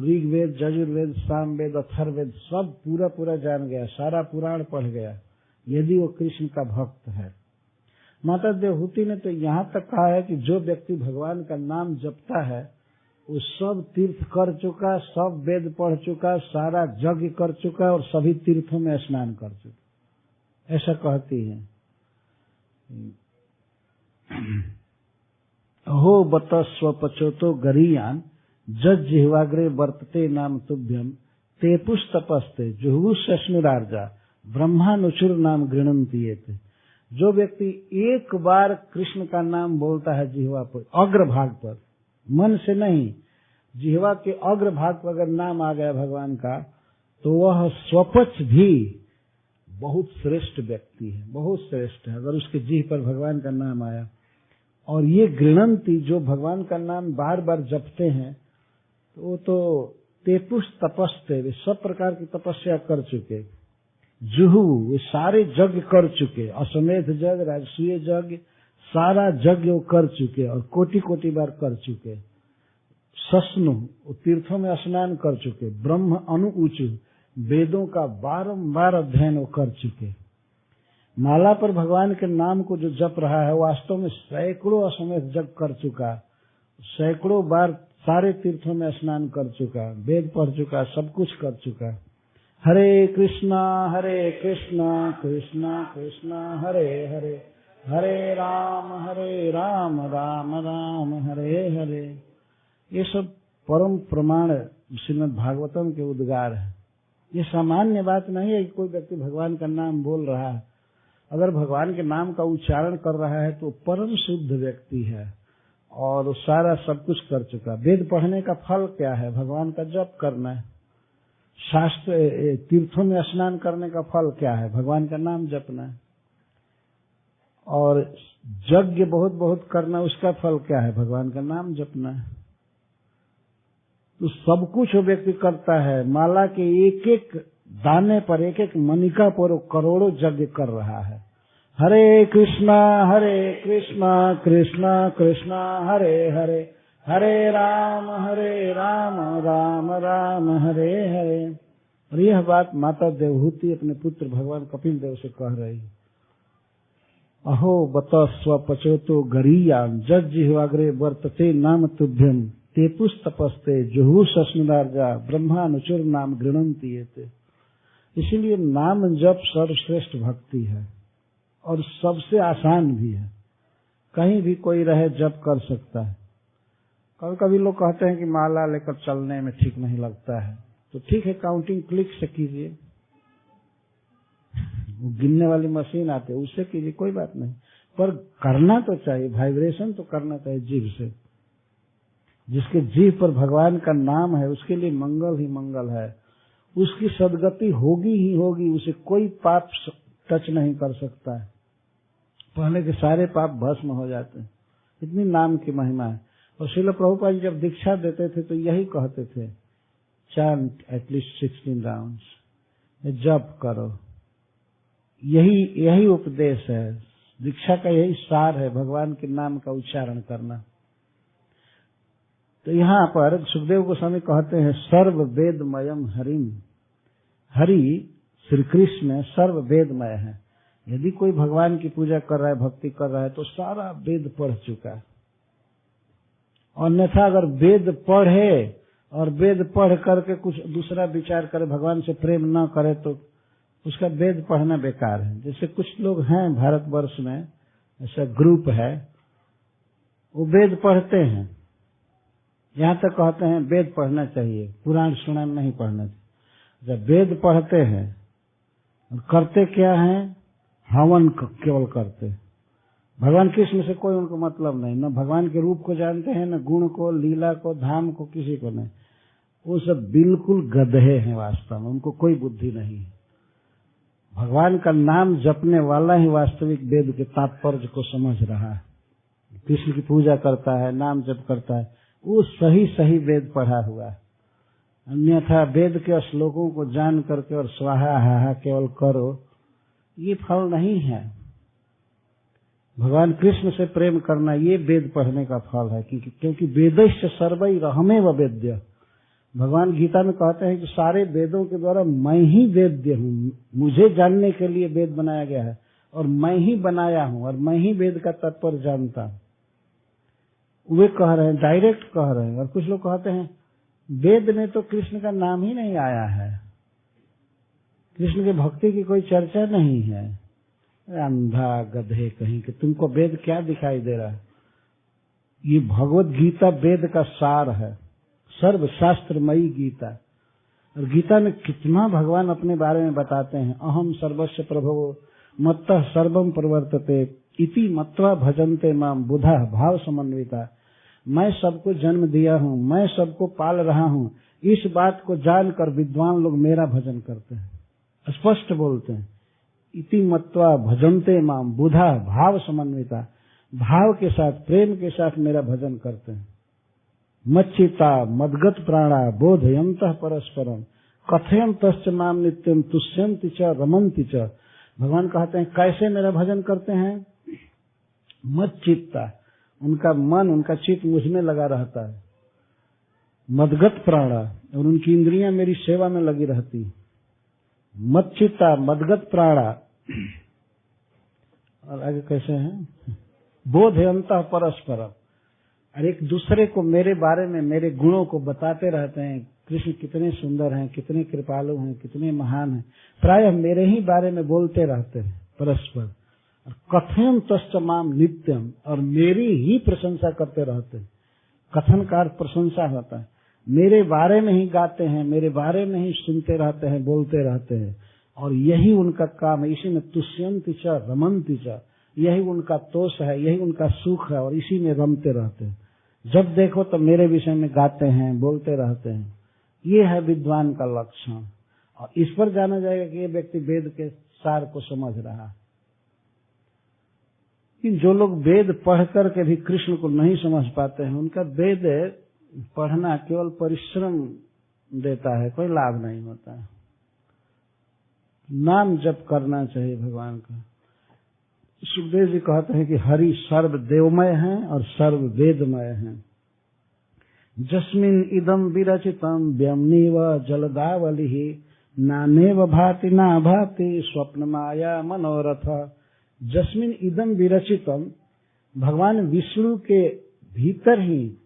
ऋग्वेद, यजुर्वेद, सामवेद, अथर्ववेद सब पूरा जान गया, सारा पुराण पढ़ गया, यदि वो कृष्ण का भक्त है। माता देवहूति ने तो यहाँ तक कहा है कि जो व्यक्ति भगवान का नाम जपता है वो सब तीर्थ कर चुका, सब वेद पढ़ चुका, सारा यज्ञ कर चुका और सभी तीर्थों में स्नान कर चुका, ऐसा कहती है। अहो बत स्वपचोतो गरीयान जज जिह्वाग्रे वर्तते नाम तुभ्यम तेपुस तपस्ते जुहुशश्नुरार्जा ब्रह्मानुचुर नाम गृणंती येते। जो व्यक्ति एक बार कृष्ण का नाम बोलता है जिह्वा पर, अग्रभाग पर, मन से नहीं, जिह्वा के अग्रभाग पर अगर नाम आ गया भगवान का, तो वह स्वपच भी बहुत श्रेष्ठ व्यक्ति है, बहुत श्रेष्ठ है अगर उसके जिह्व पर भगवान का नाम आया। और ये गृणंती, जो भगवान का नाम बार बार जपते हैं, तो वो तो तेपुस तपस्ते, वे सब प्रकार की तपस्या कर चुके। जुहू, वे सारे यज्ञ कर चुके, अश्वमेध यज्ञ, राजसूय यज्ञ, सारा यज्ञ वो कर चुके और कोटि कोटि बार कर चुके। शस्नु, तीर्थों में स्नान कर चुके। ब्रह्म अनुऊचु, वेदों का बारंबार अध्ययन वो कर चुके। माला पर भगवान के नाम को जो जप रहा है, वास्तव में सैकड़ों अश्वमेध यज्ञ कर चुका, सैकड़ों बार सारे तीर्थों में स्नान कर चुका, वेद पढ़ चुका, सब कुछ कर चुका। हरे कृष्णा कृष्णा कृष्णा हरे हरे, हरे राम राम राम हरे हरे। ये सब परम प्रमाण श्रीमद् भागवतम के उद्गार है। ये सामान्य बात नहीं है कि कोई व्यक्ति भगवान का नाम बोल रहा है, अगर भगवान के नाम का उच्चारण कर रहा है तो परम शुद्ध व्यक्ति है और सारा सब कुछ कर चुका। वेद पढ़ने का फल क्या है? भगवान का जप करना है। शास्त्र तीर्थों में स्नान करने का फल क्या है? भगवान का नाम जपना है। और यज्ञ बहुत बहुत करना, उसका फल क्या है? भगवान का नाम जपना है। तो सब कुछ वो व्यक्ति करता है। माला के एक एक दाने पर, एक एक मनिका पर वो करोड़ों यज्ञ कर रहा है। हरे कृष्णा कृष्णा कृष्णा हरे हरे, हरे राम राम राम हरे हरे। और यह बात माता देवहूति अपने पुत्र भगवान कपिल देव से कह रही। अहो बत स्वपचोतो गरीयान जज्जिह्वाग्रे वर्तते नाम तुभ्यम तेपुस तपस्ते जुहू सस्नुरार्जा ब्रह्मानुचुर नाम गृणंती येते। इसीलिए नाम जप सर्वश्रेष्ठ भक्ति है और सबसे आसान भी है। कहीं भी कोई रहे जप कर सकता है। कभी कभी लोग कहते हैं कि माला लेकर चलने में ठीक नहीं लगता है, तो ठीक है, काउंटिंग क्लिक से कीजिए, वो गिनने वाली मशीन आती है उससे कीजिए, कोई बात नहीं, पर करना तो चाहिए, वाइब्रेशन तो करना चाहिए जीभ से। जिसके जीभ पर भगवान का नाम है उसके लिए मंगल ही मंगल है, उसकी सदगति होगी ही होगी, उसे कोई पाप टच नहीं कर सकता है। पहले के सारे पाप भस्म हो जाते हैं, इतनी नाम की महिमा है। और श्रील प्रभुपाद जी जब दीक्षा देते थे तो यही कहते थे, चांट एटलीस्ट 16 राउंड्स, जप करो। यही उपदेश है, दीक्षा का यही सार है, भगवान के नाम का उच्चारण करना। तो यहाँ पर सुखदेव गोस्वामी कहते हैं सर्व वेदमयम हरिम। हरि श्री कृष्ण सर्व वेदमय है। यदि कोई भगवान की पूजा कर रहा है, भक्ति कर रहा है, तो सारा वेद पढ़ चुका है। अन्यथा अगर वेद पढ़े और वेद पढ़ करके कुछ दूसरा विचार करे, भगवान से प्रेम न करे, तो उसका वेद पढ़ना बेकार है। जैसे कुछ लोग हैं भारतवर्ष में, ऐसा ग्रुप है, वो वेद पढ़ते हैं, यहाँ तक कहते हैं वेद पढ़ना चाहिए, पुराण सुना नहीं पढ़ना चाहिए। जब वेद पढ़ते हैं और करते क्या है? हवन केवल करते। भगवान कृष्ण से कोई उनको मतलब नहीं, न भगवान के रूप को जानते हैं, न गुण को, लीला को, धाम को, किसी को नहीं। वो सब बिल्कुल गधे हैं वास्तव में, उनको कोई बुद्धि नहीं है। भगवान का नाम जपने वाला ही वास्तविक वेद के तात्पर्य को समझ रहा है। कृष्ण की पूजा करता है, नाम जप करता है, वो सही वेद पढ़ा हुआ है। अन्यथा वेद के श्लोकों को जान करके और स्वाहा हाहा केवल करो, ये फल नहीं है। भगवान कृष्ण से प्रेम करना ये वेद पढ़ने का फल है, क्योंकि वेदैश्च सर्वैः अहमेव वेद्य। भगवान गीता में कहते हैं कि सारे वेदों के द्वारा मैं ही वेद्य हूँ, मुझे जानने के लिए वेद बनाया गया है और मैं ही बनाया हूँ और मैं ही वेद का तात्पर्य जानता हूँ। वे कह रहे हैं, डायरेक्ट कह रहे हैं। और कुछ लोग कहते हैं वेद में तो कृष्ण का नाम ही नहीं आया है, कृष्ण की भक्ति की कोई चर्चा नहीं है। अंधा गधे कहीं के, तुमको वेद क्या दिखाई दे रहा है? ये भगवत गीता वेद का सार है, सर्वशास्त्रमयी गीता। और गीता में कितना भगवान अपने बारे में बताते हैं, अहम सर्वस्व प्रभवो मत्तः सर्वम प्रवर्तते इति मत्वा भजन्ते माम बुधा भाव समन्विता। मैं सबको जन्म दिया हूँ, मैं सबको पाल रहा हूँ, इस बात को जानकर विद्वान लोग मेरा भजन करते हैं, स्पष्ट बोलते हैं। इति मत्वा भजन्ते माम बुधा भाव समन्विता, भाव के साथ, प्रेम के साथ मेरा भजन करते हैं। मच्चिता मदगत प्राणा बोधयन्तः परस्परम कथयन्तश्च माम नित्यं तुष्यन्ति च रमन्ति च। भगवान कहते हैं कैसे मेरा भजन करते हैं? मच्चित्ता, उनका मन, उनका चित्त मुझ में लगा रहता है। मदगत प्राणा, और उनकी इंद्रियां मेरी सेवा में लगी रहती। मच्चित्ता मदगत प्राणा, और आगे कैसे हैं? बोधयन्तः परस्परम, और एक दूसरे को मेरे बारे में, मेरे गुणों को बताते रहते हैं। कृष्ण कितने सुंदर हैं, कितने कृपालु हैं, कितने महान हैं, प्रायः मेरे ही बारे में बोलते रहते हैं परस्पर। कथयन्तश्च माम नित्यम, और मेरी ही प्रशंसा करते रहते हैं। कथन का अर्थ प्रशंसा होता है। मेरे बारे में ही गाते हैं, मेरे बारे में ही सुनते रहते हैं, बोलते रहते हैं, और यही उनका काम है। इसी में तुष्यन्ति च रमन्ति च, यही उनका तोष है, यही उनका सुख है, और इसी में रमते रहते हैं। जब देखो तो मेरे विषय में गाते हैं, बोलते रहते हैं। ये है विद्वान का लक्षण, और इस पर जाना जाएगा कि ये व्यक्ति वेद के सार को समझ रहा है। जो लोग वेद पढ़ करके भी कृष्ण को नहीं समझ पाते हैं, उनका वेद पढ़ना केवल परिश्रम देता है, कोई लाभ नहीं होता है। नाम जप करना चाहिए भगवान का। सुखदेव जी कहते हैं कि हरि सर्व देवमय हैं और सर्व वेदमय हैं। जस्मिन इदम विरचितम व्यमनीव जलदावलिः नानेव भाति ना भाति स्वप्न माया मनोरथ। जस्मिन इदम विरचितम, भगवान विष्णु के भीतर ही,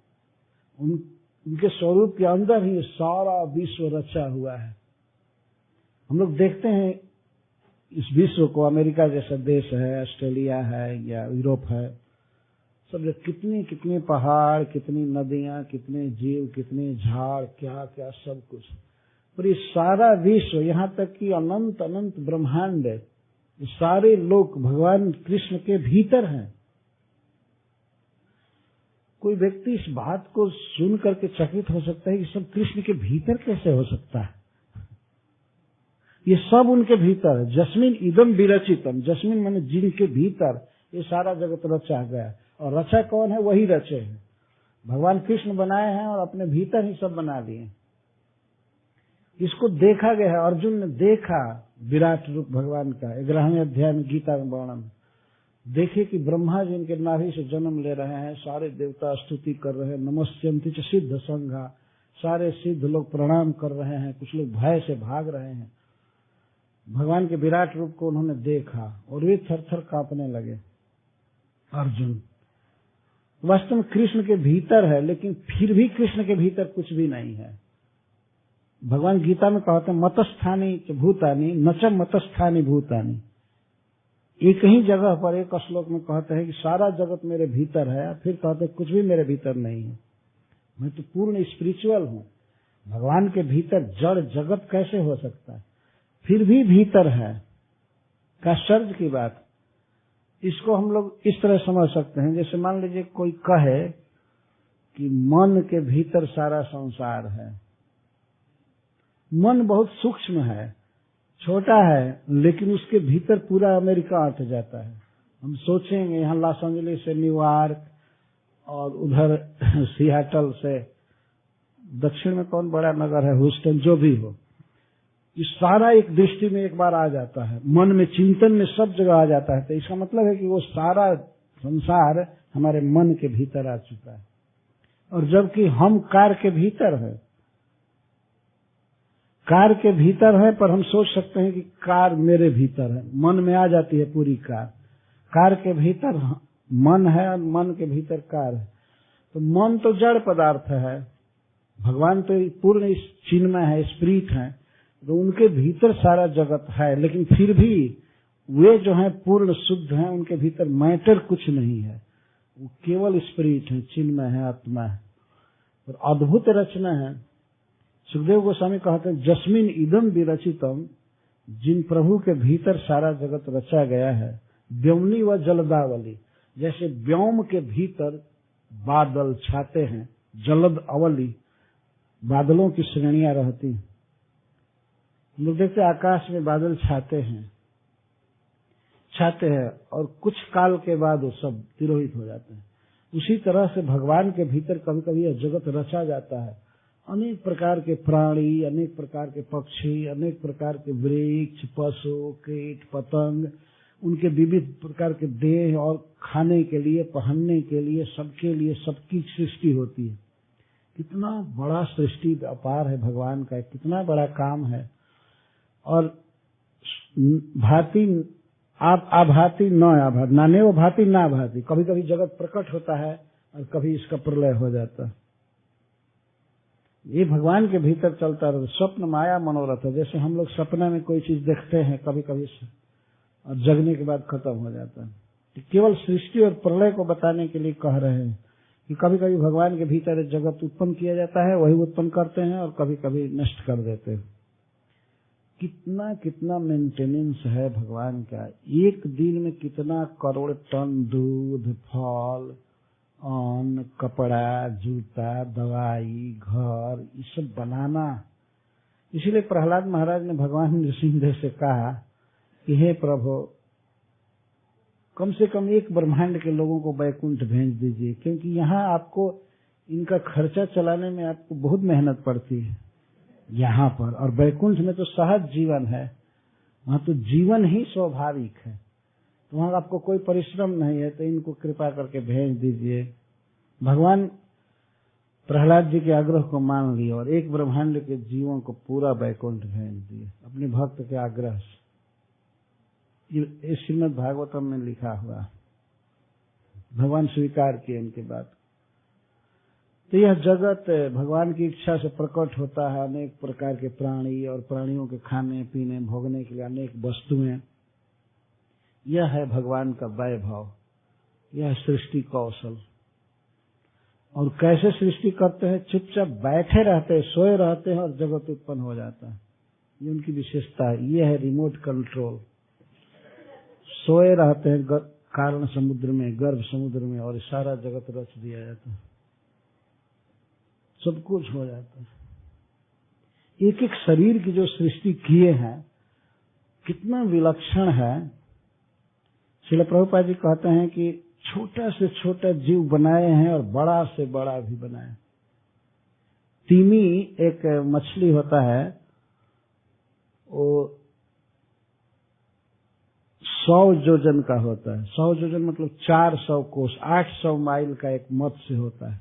उनके स्वरूप के अंदर ही सारा विश्व रचा हुआ है। हम लोग देखते हैं इस विश्व को, अमेरिका जैसा देश है, ऑस्ट्रेलिया है या यूरोप है, सब कितने कितने पहाड़, कितनी नदियां, कितने जीव, कितने झाड़, क्या क्या सब कुछ। और ये सारा विश्व, यहाँ तक कि अनंत अनंत ब्रह्मांड, ये सारे लोग भगवान कृष्ण के भीतर हैं। कोई व्यक्ति इस बात को सुन करके चकित हो सकता है कि सब कृष्ण के भीतर कैसे हो सकता है। ये सब उनके भीतर है। जस्मिन इदम विरचितम, जस्मिन माने जिनके भीतर ये सारा जगत रचा गया, और रचा कौन है? वही रचे हैं। भगवान कृष्ण बनाए हैं और अपने भीतर ही सब बना लिए। इसको देखा गया है, अर्जुन ने देखा विराट रूप भगवान का। 11वें अध्याय में गीता में वर्णन, देखे कि ब्रह्मा जी इनके नाभि से जन्म ले रहे हैं, सारे देवता स्तुति कर रहे हैं, नमस्यन्ति च सिद्ध संघा, सारे सिद्ध लोग प्रणाम कर रहे हैं, कुछ लोग भय से भाग रहे हैं। भगवान के विराट रूप को उन्होंने देखा और वे थर-थर कांपने लगे। अर्जुन वास्तव में कृष्ण के भीतर है, लेकिन फिर भी कृष्ण के भीतर कुछ भी नहीं है। भगवान गीता में कहते हैं मतस्थानी भूतानी न च मतस्थानी भूतानी। एक ही जगह पर एक श्लोक में कहते हैं कि सारा जगत मेरे भीतर है, फिर कहते हैं कुछ भी मेरे भीतर नहीं है, मैं तो पूर्ण स्पिरिचुअल हूँ। भगवान के भीतर जड़ जगत कैसे हो सकता है? फिर भी भीतर है। आश्चर्य की बात। इसको हम लोग इस तरह समझ सकते हैं, जैसे मान लीजिए कोई कहे कि मन के भीतर सारा संसार है। मन बहुत सूक्ष्म है, छोटा है, लेकिन उसके भीतर पूरा अमेरिका अट जाता है। हम सोचेंगे यहाँ लॉस एंजलिस से न्यूयॉर्क और उधर सियाटल से दक्षिण में कौन बड़ा नगर है, ह्यूस्टन, जो भी हो, ये सारा एक दृष्टि में एक बार आ जाता है। मन में, चिंतन में सब जगह आ जाता है। तो इसका मतलब है कि वो सारा संसार हमारे मन के भीतर आ चुका है। और जबकि हम कार के भीतर है, कार के भीतर है, पर हम सोच सकते हैं कि कार मेरे भीतर है। मन में आ जाती है पूरी कार। कार के भीतर मन है और मन के भीतर कार है। तो मन तो जड़ पदार्थ है, भगवान तो पूर्ण चिन्मय है, स्पिरिट है, तो उनके भीतर सारा जगत है। लेकिन फिर भी वे जो हैं पूर्ण शुद्ध हैं, उनके भीतर मैटर कुछ नहीं है, वो केवल स्पिरिट है, चिन्मय है, आत्मा है। और अद्भुत रचना है। सुखदेव गोस्वामी कहते हैं जस्मिन इदम विरचितम, जिन प्रभु के भीतर सारा जगत रचा गया है, व्योमनी व जलदावली, जैसे व्योम के भीतर बादल छाते हैं, जलद अवली बादलों की श्रेणियां रहती हैं। हम लोग देखते आकाश में बादल छाते हैं और कुछ काल के बाद वो सब तिरोहित हो जाते हैं। उसी तरह से भगवान के भीतर कभी कभी यह जगत रचा जाता है। अनेक प्रकार के प्राणी, अनेक प्रकार के पक्षी, अनेक प्रकार के वृक्ष, पशु, कीट, पतंग, उनके विविध प्रकार के देह और खाने के लिए, पहनने के लिए, सबके लिए सबकी सृष्टि होती है। कितना बड़ा सृष्टि अपार है भगवान का, कितना बड़ा काम है। और भांति आप आभाति न आभाति, नाने वो भांति ना भांति, कभी कभी जगत प्रकट होता है और कभी इसका प्रलय हो जाता है। ये भगवान के भीतर चलता रहता। स्वप्न माया मनोरथ है, जैसे हम लोग सपना में कोई चीज देखते हैं कभी कभी और जगने के बाद खत्म हो जाता है। तो केवल सृष्टि और प्रलय को बताने के लिए कह रहे हैं कि कभी कभी भगवान के भीतर जगत उत्पन्न किया जाता है, वही उत्पन्न करते हैं, और कभी कभी नष्ट कर देते हैं। कितना कितना मेंटेनेंस है भगवान का। एक दिन में कितना करोड़ टन दूध, फल, अन्न, कपड़ा, जूता, दवाई, घर, ये सब बनाना। इसीलिए प्रहलाद महाराज ने भगवान नृसिंहदेव से कहा कि हे प्रभु, कम से कम एक ब्रह्मांड के लोगों को वैकुंठ भेज दीजिए, क्योंकि यहाँ आपको इनका खर्चा चलाने में आपको बहुत मेहनत पड़ती है यहाँ पर, और वैकुंठ में तो सहज जीवन है, वहाँ तो जीवन ही स्वाभाविक है, तो वहाँ आपको कोई परिश्रम नहीं है, तो इनको कृपा करके भेज दीजिए। भगवान प्रहलाद जी के आग्रह को मान लिया और एक ब्रह्मांड के जीवों को पूरा वैकुंठ भेज दिए अपने भक्त के आग्रह से। ये श्रीमद् भागवतम में लिखा हुआ, भगवान स्वीकार किए उनके बाद। तो यह जगत भगवान की इच्छा से प्रकट होता है। अनेक प्रकार के प्राणी और प्राणियों के खाने पीने भोगने के लिए अनेक वस्तुएं, यह है भगवान का वैभव, यह सृष्टि कौशल। और कैसे सृष्टि करते हैं? चुपचाप बैठे रहते हैं, सोए रहते हैं और जगत उत्पन्न हो जाता है। ये उनकी विशेषता है। ये है रिमोट कंट्रोल। सोए रहते हैं कारण समुद्र में, गर्भ समुद्र में, और सारा जगत रच दिया जाता है, सब कुछ हो जाता है। एक एक शरीर की जो सृष्टि किए हैं कितना विलक्षण है। श्रील प्रभुपाद जी कहते हैं कि छोटा से छोटा जीव बनाए हैं और बड़ा से बड़ा भी बनाए। तिमी एक मछली होता है, वो 100 योजन का होता है। 100 योजन मतलब 400 कोस, 800 माइल का एक मत्स्य होता है,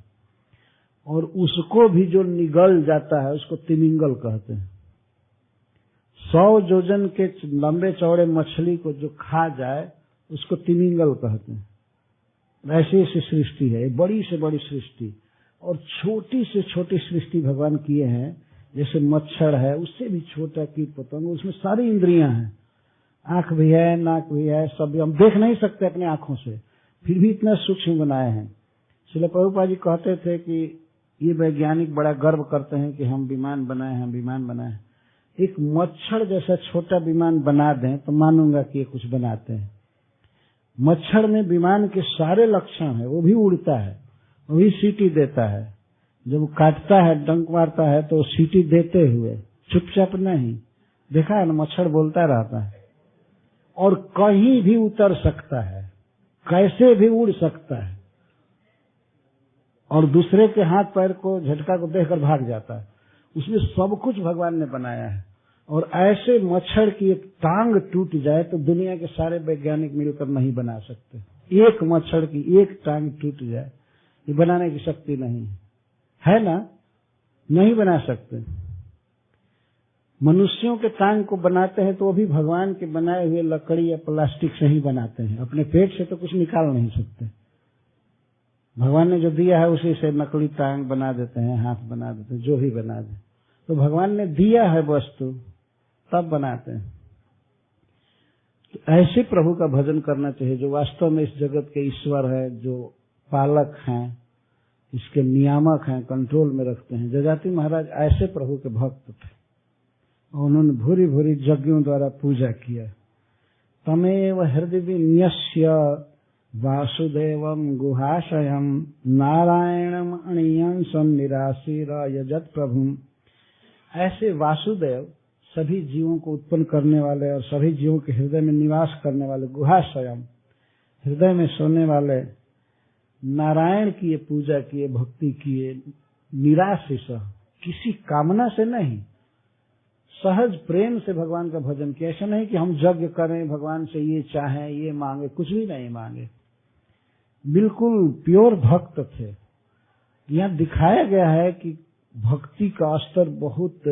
और उसको भी जो निगल जाता है उसको तिमिंगल कहते हैं। 100 योजन के लंबे चौड़े मछली को जो खा जाए उसको तिमिंगल कहते हैं। ऐसी ऐसी सृष्टि है, बड़ी से बड़ी सृष्टि। और छोटी से छोटी सृष्टि भगवान किए हैं, जैसे मच्छर है, उससे भी छोटा कीट पतंग, उसमें सारी इंद्रियां हैं, आंख भी है, नाक भी है, सब हम देख नहीं सकते अपने आंखों से, फिर भी इतना सूक्ष्म बनाए हैं। श्रील प्रभुपाद जी कहते थे कि ये वैज्ञानिक बड़ा गर्व करते हैं कि हम विमान बनाए हैं, विमान बनाए हैं। एक मच्छर जैसा छोटा विमान बना दें तो मानूंगा कि ये कुछ बनाते हैं। मच्छर में विमान के सारे लक्षण है, वो भी उड़ता है, वो भी सीटी देता है, जब काटता है, डंक मारता है तो सीटी देते हुए, चुपचाप नहीं। देखा है ना, मच्छर बोलता रहता है और कहीं भी उतर सकता है, कैसे भी उड़ सकता है, और दूसरे के हाथ पैर को झटका को देखकर भाग जाता है। उसमें सब कुछ भगवान ने बनाया है। और ऐसे मच्छर की एक टांग टूट जाए तो दुनिया के सारे वैज्ञानिक मिलकर नहीं बना सकते। एक मच्छर की एक टांग टूट जाए, ये बनाने की शक्ति नहीं है ना, नहीं बना सकते। मनुष्यों के टांग को बनाते हैं तो वो भी भगवान के बनाए हुए लकड़ी या प्लास्टिक से ही बनाते हैं, अपने पेट से तो कुछ निकाल नहीं सकते। भगवान ने जो दिया है उसी से नकली टांग बना देते हैं, हाथ बना देते हैं, जो भी बना दे। तो भगवान ने दिया है वस्तु, तब बनाते हैं। तो ऐसे प्रभु का भजन करना चाहिए जो वास्तव में इस जगत के ईश्वर है, जो पालक हैं, इसके नियामक हैं, कंट्रोल में रखते हैं। जजाति महाराज ऐसे प्रभु के भक्त थे और उन्होंने भूरी भूरी यज्ञों द्वारा पूजा किया। तमेव हृदय विन्यस्य वासुदेवम गुहाशयम नारायणम अणियंसम निराशीर यजत प्रभुम। ऐसे वासुदेव सभी जीवों को उत्पन्न करने वाले और सभी जीवों के हृदय में निवास करने वाले, गुहाशयम हृदय में सोने वाले नारायण की ये पूजा किए, भक्ति किए, निराशिष किसी कामना से नहीं, सहज प्रेम से भगवान का भजन किया। ऐसा नहीं कि हम यज्ञ करें, भगवान से ये चाहें, ये मांगे, कुछ भी नहीं मांगे, बिल्कुल प्योर भक्त थे। यहाँ दिखाया गया है कि भक्ति का स्तर बहुत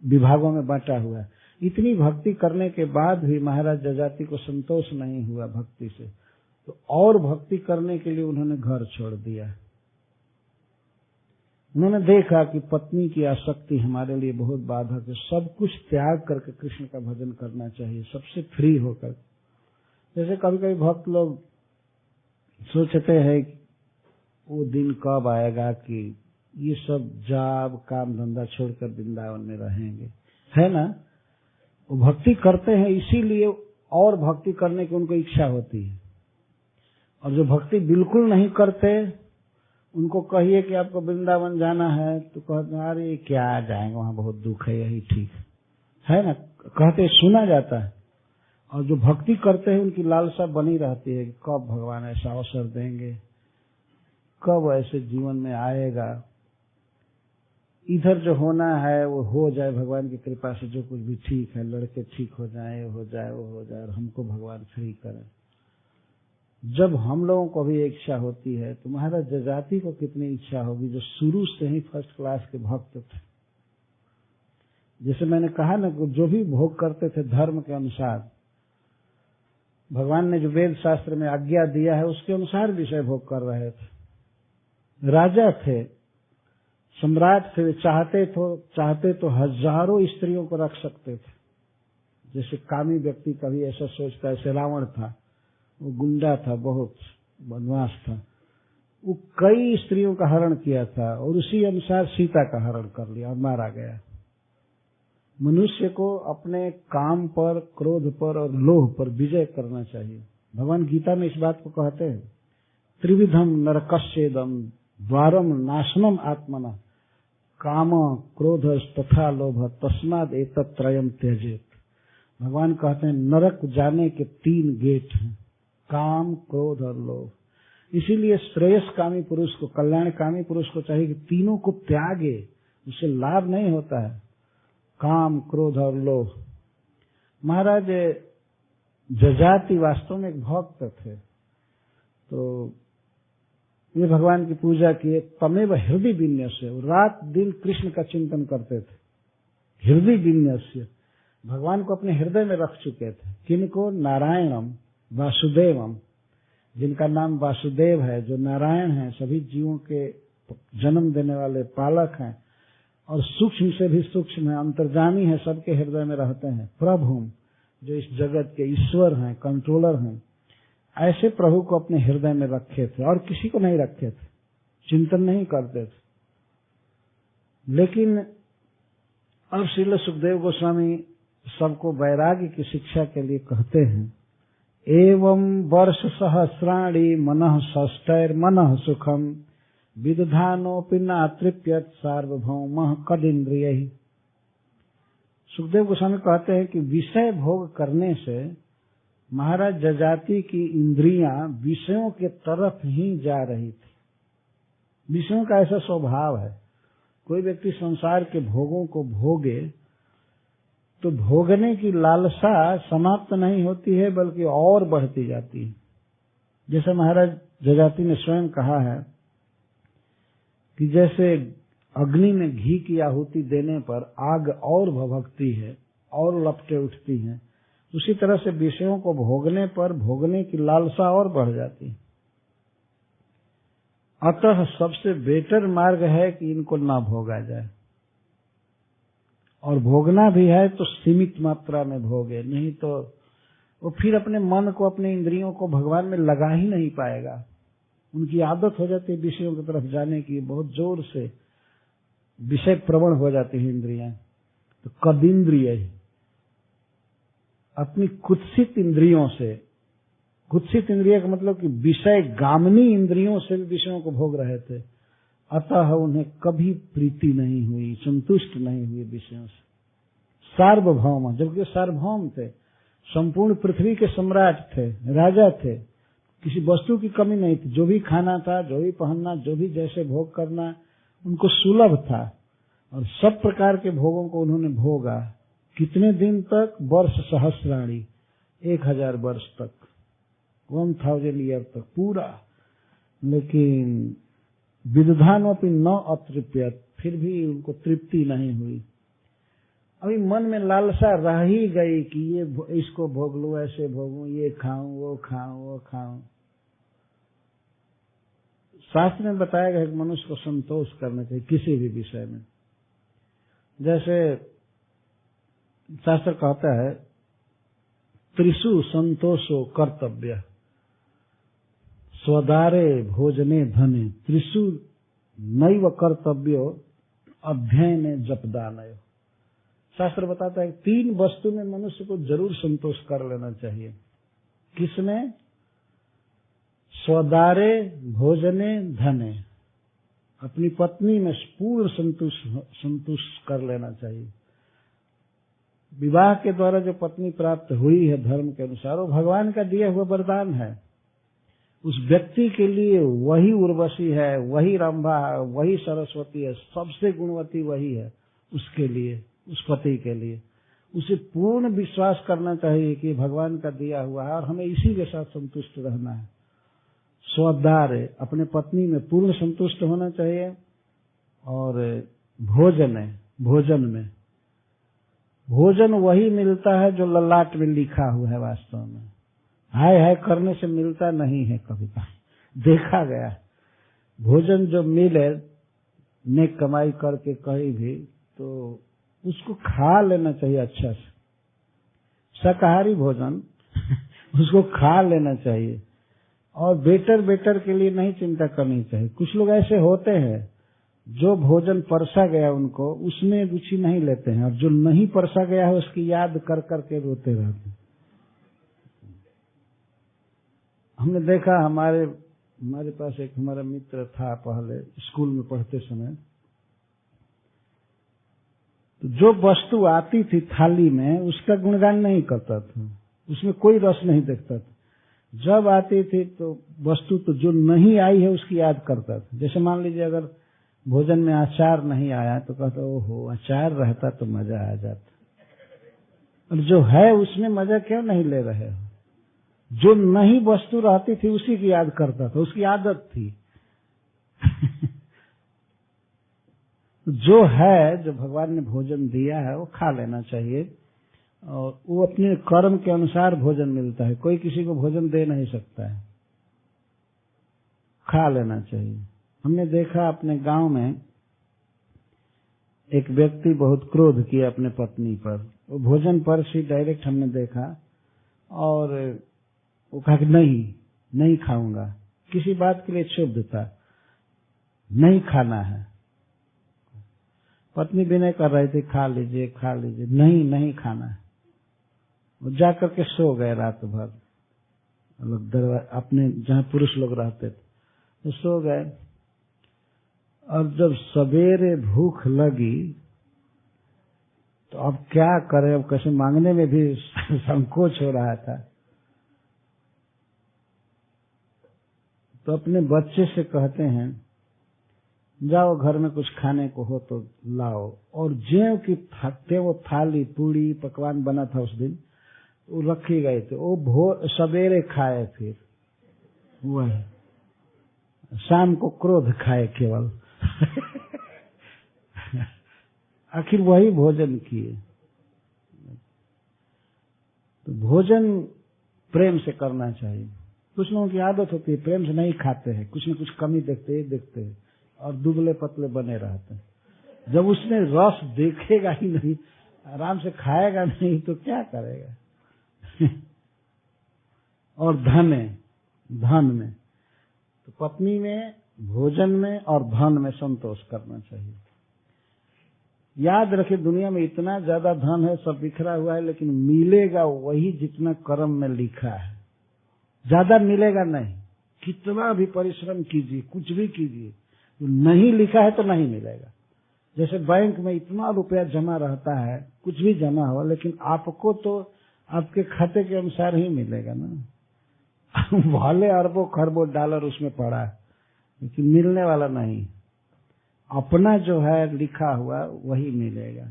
विभागों में बांटा हुआ है। इतनी भक्ति करने के बाद भी महाराज जजाति को संतोष नहीं हुआ भक्ति से, तो और भक्ति करने के लिए उन्होंने घर छोड़ दिया। उन्होंने देखा कि पत्नी की आसक्ति हमारे लिए बहुत बाधक है, सब कुछ त्याग करके कृष्ण का भजन करना चाहिए, सबसे फ्री होकर। जैसे कभी कभी भक्त लोग सोचते हैं कि वो दिन कब आएगा कि ये सब जाब काम धंधा छोड़कर वृंदावन में रहेंगे, है ना। वो भक्ति करते हैं इसीलिए, और भक्ति करने की उनको इच्छा होती है। और जो भक्ति बिल्कुल नहीं करते, उनको कहिए कि आपको वृंदावन जाना है तो कहते हैं अरे क्या जाएंगे, वहां बहुत दुख है, यही ठीक है ना, कहते सुना जाता है। और जो भक्ति करते हैं उनकी लालसा बनी रहती है कि कब भगवान ऐसा अवसर देंगे, कब ऐसे जीवन में आएगा, इधर जो होना है वो हो जाए भगवान की कृपा से, जो कुछ भी ठीक है, लड़के ठीक हो जाए, हो जाए, वो हो जाए, और हमको भगवान फ्री करे। जब हम लोगों को भी इच्छा होती है तो महाराज जजाति को कितनी इच्छा होगी, जो शुरू से ही फर्स्ट क्लास के भक्त थे। जैसे मैंने कहा ना, जो भी भोग करते थे धर्म के अनुसार, भगवान ने जो वेद शास्त्र में आज्ञा दिया है उसके अनुसार विषय भोग कर रहे थे। राजा थे, सम्राट थे, चाहते तो हजारों स्त्रियों को रख सकते थे। जैसे कामी व्यक्ति कभी ऐसा सोचता है, जैसे रावण था, वो गुंडा था, बहुत बदमाश था, वो कई स्त्रियों का हरण किया था और उसी अनुसार सीता का हरण कर लिया और मारा गया। मनुष्य को अपने काम पर, क्रोध पर और लोभ पर विजय करना चाहिए। भगवान गीता में इस बात को कहते हैं, त्रिविधम नरकस्येदम द्वारम नाशनम आत्मना काम क्रोध तथा लोभ तस्माद एतत् त्रयम त्यजेत। भगवान कहते हैं नरक जाने के 3 गेट हैं, काम, क्रोध और लोभ। इसीलिए श्रेयसकामी पुरुष को, कल्याणकामी पुरुष को चाहिए कि तीनों को त्यागे, उससे लाभ नहीं होता है, काम, क्रोध और लोभ। महाराज जजाति वास्तव में एक भक्त थे, तो ये भगवान की पूजा किए। तमेव हृदय विन्यस्य, रात दिन कृष्ण का चिंतन करते थे। हृदय विन्यस्य, भगवान को अपने हृदय में रख चुके थे। किनको? नारायणम वासुदेवम, जिनका नाम वासुदेव है, जो नारायण है, सभी जीवों के जन्म देने वाले पालक हैं और सूक्ष्म से भी सूक्ष्म है, अंतर्जामी है, सबके हृदय में रहते हैं। प्रभु, जो इस जगत के ईश्वर हैं, कंट्रोलर हैं, ऐसे प्रभु को अपने हृदय में रखे थे और किसी को नहीं रखे थे, चिंतन नहीं करते थे। लेकिन अब श्रील सुखदेव गोस्वामी सबको वैराग्य की शिक्षा के लिए कहते हैं, एवं वर्ष सहस्राणि मनः षष्टैर मनः सुखम विदधानोपि न तृप्यत सार्वभौमः कदिन्द्रियैः। सुखदेव गोस्वामी कहते हैं कि विषय भोग करने से महाराज जजाति की इंद्रियां विषयों के तरफ ही जा रही थी। विषयों का ऐसा स्वभाव है, कोई व्यक्ति संसार के भोगों को भोगे तो भोगने की लालसा समाप्त नहीं होती है, बल्कि और बढ़ती जाती है। जैसे महाराज जजाति ने स्वयं कहा है कि जैसे अग्नि में घी की आहुति देने पर आग और भभकती है और लपटें उठती हैं, उसी तरह से विषयों को भोगने पर भोगने की लालसा और बढ़ जाती है। अतः सबसे बेटर मार्ग है कि इनको ना भोगा जाए, और भोगना भी है तो सीमित मात्रा में भोगे, नहीं तो वो फिर अपने मन को, अपने इंद्रियों को भगवान में लगा ही नहीं पाएगा। उनकी आदत हो जाती है विषयों की तरफ जाने की, बहुत जोर से विषय प्रवण हो जाती है इंद्रियां। तो कदिंद्रिय अपनी कुत्सित इंद्रियों से, कुत्सित इंद्रिय का मतलब कि विषय गामनी इंद्रियों से भी विषयों को भोग रहे थे, अतः उन्हें कभी प्रीति नहीं हुई, संतुष्ट नहीं हुए विषयों से। सार्वभौम, जबकि सार्वभौम थे, संपूर्ण पृथ्वी के सम्राट थे, राजा थे, किसी वस्तु की कमी नहीं थी। जो भी खाना था, जो भी पहनना, जो भी जैसे भोग करना उनको सुलभ था, और सब प्रकार के भोगों को उन्होंने भोगा। कितने दिन तक? वर्ष सहस्राणी, 1000 वर्ष तक, 1000 ईयर तक पूरा। लेकिन विदधानोपि न अतृप्यत, फिर भी उनको तृप्ति नहीं हुई। अभी मन में लालसा रह ही गई कि ये इसको भोग लूं, ऐसे भोगूं, ये खाऊं, वो खाऊं, वो खाऊं। शास्त्र में बताया गया है कि मनुष्य को संतोष करना चाहिए किसी भी विषय में। जैसे शास्त्र कहता है त्रिषु संतोषो कर्तव्य, स्वदारे भोजने धने, त्रिषु नैव कर्तव्यो अध्ययने जपदानयो। शास्त्र बताता है 3 वस्तु में मनुष्य को जरूर संतोष कर लेना चाहिए। किसमें? स्वदारे भोजने धने, अपनी पत्नी में पूर्ण संतुष्ट कर लेना चाहिए। विवाह के द्वारा जो पत्नी प्राप्त हुई है धर्म के अनुसार, वो भगवान का दिया हुआ वरदान है। उस व्यक्ति के लिए वही उर्वशी है, वही रंभा है, वही सरस्वती है, सबसे गुणवती वही है उसके लिए, उस पति के लिए। उसे पूर्ण विश्वास करना चाहिए कि भगवान का दिया हुआ है और हमें इसी के साथ संतुष्ट रहना है। स्वदार, अपने पत्नी में पूर्ण संतुष्ट होना चाहिए। और भोजन है, भोजन में, भोजन वही मिलता है जो ललाट में लिखा हुआ है। वास्तव में हाय हाय करने से मिलता नहीं है कभी कभी, देखा गया। भोजन जो मिले नेक कमाई करके कहीं भी, तो उसको खा लेना चाहिए अच्छा से, शाकाहारी भोजन उसको खा लेना चाहिए। और बेटर के लिए नहीं चिंता करनी चाहिए। कुछ लोग ऐसे होते हैं जो भोजन परसा गया उनको उसमें रुचि नहीं लेते हैं, और जो नहीं परसा गया है उसकी याद कर करके रोते रहते हैं। हमने देखा, हमारे पास एक हमारा मित्र था पहले स्कूल में पढ़ते समय, तो जो वस्तु आती थी थाली में उसका गुणगान नहीं करता था, उसमें कोई रस नहीं देखता था। जब आती थी तो वस्तु तो जो नहीं आई है उसकी याद करता था। जैसे मान लीजिए अगर भोजन में अचार नहीं आया तो कहता ओहो अचार रहता तो मजा आ जाता, और जो है उसमें मजा क्यों नहीं ले रहे हो। जो नहीं वस्तु रहती थी उसी की याद करता था, उसकी आदत थी। जो है, जो भगवान ने भोजन दिया है वो खा लेना चाहिए, और वो अपने कर्म के अनुसार भोजन मिलता है। कोई किसी को भोजन दे नहीं सकता है, खा लेना चाहिए। हमने देखा अपने गांव में एक व्यक्ति बहुत क्रोध किया अपने पत्नी पर, वो भोजन पर से डायरेक्ट हमने देखा, और वो कहा कि नहीं खाऊंगा, किसी बात के लिए क्षुब्ध था, नहीं खाना है। पत्नी विनय कर रही थी खा लीजिए खा लीजिए, नहीं खाना है। वो जाकर के सो गए रात भर, अपने जहाँ पुरुष लोग रहते थे तो सो गए। और जब सवेरे भूख लगी तो अब क्या करें, अब कैसे मांगने में भी संकोच हो रहा था। तो अपने बच्चे से कहते हैं जाओ घर में कुछ खाने को हो तो लाओ, और ज्यों की वो थाली पूड़ी पकवान बना था उस दिन वो रखी गए थे, वो सवेरे खाए, फिर वह शाम को क्रोध खाए केवल। आखिर वही भोजन किए। तो भोजन प्रेम से करना चाहिए। कुछ लोगों की आदत होती है प्रेम से नहीं खाते हैं, कुछ न कुछ कमी देखते हैं और दुबले पतले बने रहते हैं। जब उसमें रस देखेगा ही नहीं, आराम से खाएगा नहीं, तो क्या करेगा। और धन में तो पत्नी में, भोजन में और धन में संतोष करना चाहिए। याद रखे, दुनिया में इतना ज्यादा धन है, सब बिखरा हुआ है, लेकिन मिलेगा वही जितना कर्म में लिखा है, ज्यादा मिलेगा नहीं। कितना भी परिश्रम कीजिए, कुछ भी कीजिए, नहीं लिखा है तो नहीं मिलेगा। जैसे बैंक में इतना रुपया जमा रहता है, कुछ भी जमा हो, लेकिन आपको तो आपके खाते के अनुसार ही मिलेगा ना। भले अरबों खरबों डॉलर उसमें पड़ा है, लेकिन मिलने वाला नहीं। अपना जो है लिखा हुआ वही मिलेगा।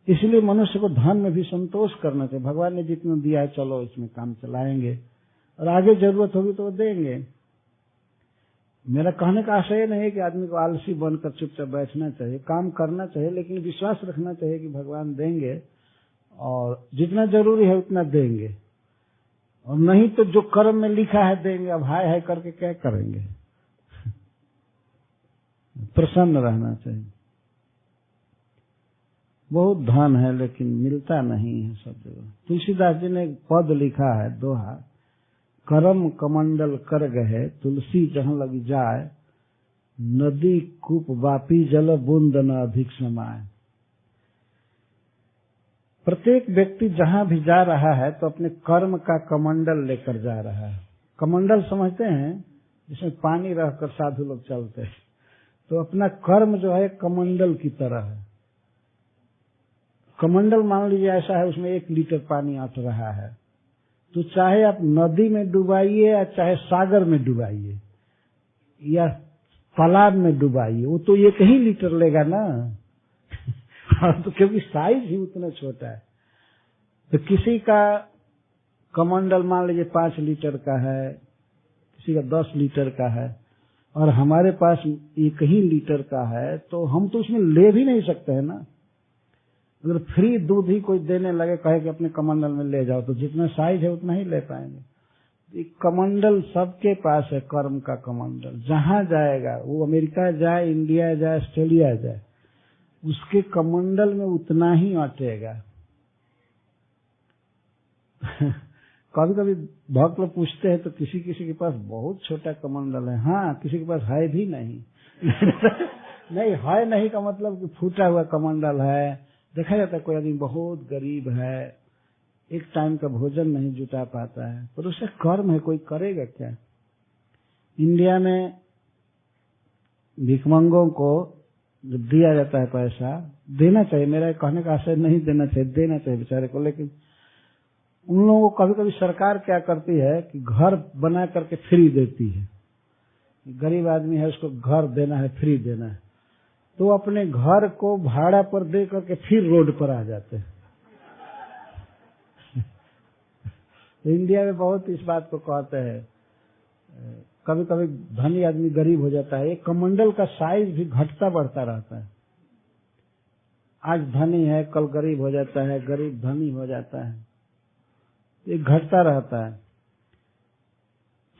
इसलिए मनुष्य को धन में भी संतोष करना चाहिए। भगवान ने जितना दिया है, चलो इसमें काम चलाएंगे, और आगे जरूरत होगी तो वो देंगे। मेरा कहने का आशय नहीं है कि आदमी को आलसी बनकर चुपचाप बैठना चाहिए, काम करना चाहिए, लेकिन विश्वास रखना चाहिए कि भगवान देंगे और जितना जरूरी है उतना देंगे, और नहीं तो जो कर्म में लिखा है देंगे। अब हाय हाय करके क्या करेंगे? प्रसन्न रहना चाहिए। बहुत धन है लेकिन मिलता नहीं है सब जगह। तुलसीदास जी ने एक पद लिखा है, दोहा, करम कमंडल कर गए तुलसी जहां लग जाए, नदी कूप वापी जल बूंद न अधिक समाए। प्रत्येक व्यक्ति जहां भी जा रहा है तो अपने कर्म का कमंडल लेकर जा रहा है। कमंडल समझते हैं, जिसमें पानी रहकर साधु लोग चलते हैं। तो अपना कर्म जो है कमंडल की तरह है। कमंडल मान लीजिए ऐसा है, उसमें 1 लीटर पानी अट रहा है, तो चाहे आप नदी में डुबाइए या चाहे सागर में डुबाइए या तालाब में डुबाइए, वो तो 1 ही लीटर लेगा ना। तो क्योंकि साइज ही उतना छोटा है। तो किसी का कमंडल मान लीजिए 5 लीटर का है, किसी का 10 लीटर का है, और हमारे पास 1 ही लीटर का है, तो हम तो उसमें ले भी नहीं सकते हैं ना। अगर फ्री दूध ही कोई देने लगे, कहे कि अपने कमंडल में ले जाओ, तो जितना साइज है उतना ही ले पाएंगे। एक कमंडल सबके पास है, कर्म का कमंडल। जहां जाएगा, वो अमेरिका जाए, इंडिया जाए, ऑस्ट्रेलिया जाए, उसके कमंडल में उतना ही अटेगा। कभी कभी भक्त लोग पूछते हैं तो किसी किसी के पास बहुत छोटा कमंडल है। हाँ, किसी के पास है भी नहीं। नहीं है नहीं का मतलब कि फूटा हुआ कमंडल है। देखा जाता है कोई आदमी बहुत गरीब है, एक टाइम का भोजन नहीं जुटा पाता है, पर उसे कर्म है, कोई करेगा क्या? इंडिया में भिखमंगों को जब दिया जाता है पैसा, देना चाहिए, मेरा कहने का आशय नहीं देना चाहिए, देना चाहिए बेचारे को। लेकिन उन लोगों को कभी कभी सरकार क्या करती है कि घर बना करके फ्री देती है। गरीब आदमी है, उसको घर देना है, फ्री देना है, तो अपने घर को भाड़ा पर दे करके फिर रोड पर आ जाते हैं। इंडिया में बहुत इस बात को कहते हैं। कभी कभी धनी आदमी गरीब हो जाता है, एक कमंडल का साइज भी घटता बढ़ता रहता है। आज धनी है, कल गरीब हो जाता है, गरीब धनी हो जाता है, ये घटता रहता है।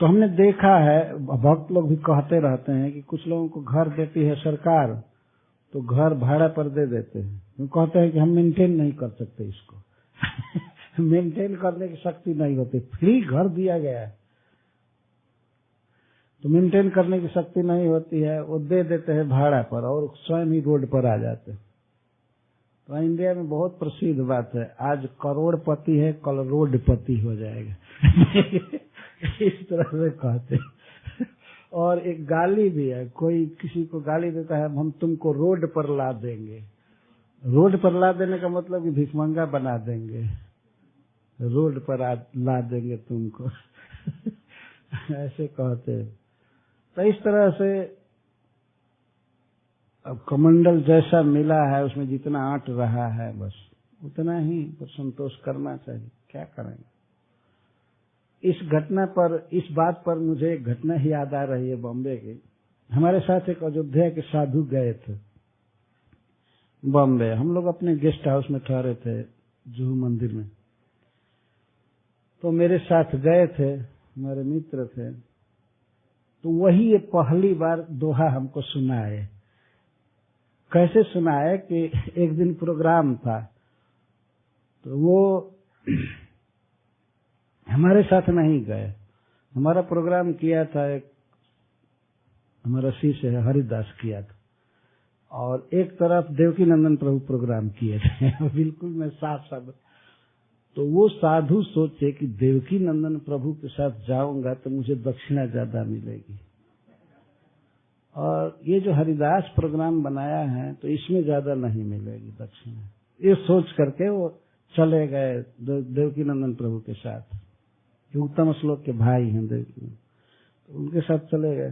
तो हमने देखा है, भक्त लोग भी कहते रहते हैं कि कुछ लोगों को घर देती है सरकार, तो घर भाड़ा पर दे देते हैं। वो कहते हैं कि हम मेंटेन नहीं कर सकते इसको। मेंटेन करने की शक्ति नहीं होती, फ्री घर दिया गया है तो मेंटेन करने की शक्ति नहीं होती है, वो दे देते हैं भाड़ा पर और स्वयं ही रोड पर आ जाते हैं। तो इंडिया में बहुत प्रसिद्ध बात है, आज करोड़पति है, कल रोडपति हो जाएगा। इस तरह से कहते हैं। और एक गाली भी है, कोई किसी को गाली देता है, हम तुमको रोड पर ला देंगे। रोड पर ला देने का मतलब कि भिखमंगा बना देंगे, रोड पर ला देंगे तुमको। ऐसे कहते हैं। तो इस तरह से अब कमंडल जैसा मिला है, उसमें जितना आट रहा है बस उतना ही पर संतोष करना चाहिए। क्या करेंगे? इस घटना पर, इस बात पर मुझे एक घटना ही याद आ रही है बॉम्बे की। हमारे साथ एक अयोध्या के साधु गए थे बॉम्बे। हम लोग अपने गेस्ट हाउस में ठहरे थे जुहू मंदिर में। तो मेरे साथ गए थे, हमारे मित्र थे। तो वही ये पहली बार दोहा हमको सुनाए। कैसे सुनाए कि एक दिन प्रोग्राम था, तो वो हमारे साथ नहीं गए, हमारा प्रोग्राम किया था, एक हमारा शिष्य है हरिदास किया था, और एक तरफ देवकी नंदन प्रभु प्रोग्राम किए थे बिल्कुल मैं साफ साफ। तो वो साधु सोचे कि देवकी नंदन प्रभु के साथ जाऊंगा तो मुझे दक्षिणा ज्यादा मिलेगी, और ये जो हरिदास प्रोग्राम बनाया है तो इसमें ज्यादा नहीं मिलेगी दक्षिणा। ये सोच करके वो चले गए देवकी नंदन प्रभु के साथ, जो उत्तम श्लोक के भाई हैं देवकी, तो उनके साथ चले गए।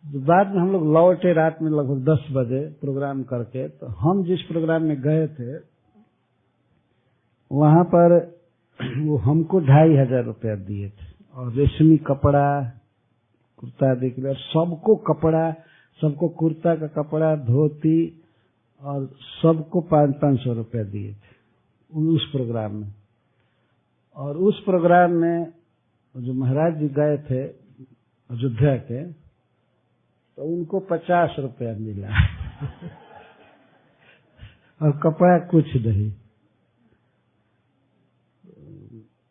तो बाद में हम लोग लौटे रात में लगभग 10 बजे प्रोग्राम करके। तो हम जिस प्रोग्राम में गए थे वहां पर वो हमको 2500 रुपया दिए थे, और रेशमी कपड़ा कुर्ता देख लिया, सबको कपड़ा, सबको कुर्ता का कपड़ा, धोती, और सबको 500 रुपया दिए थे उस प्रोग्राम में। और उस प्रोग्राम में जो महाराज जी गए थे अयोध्या के, तो उनको 50 रुपया मिला और कपड़ा कुछ नहीं।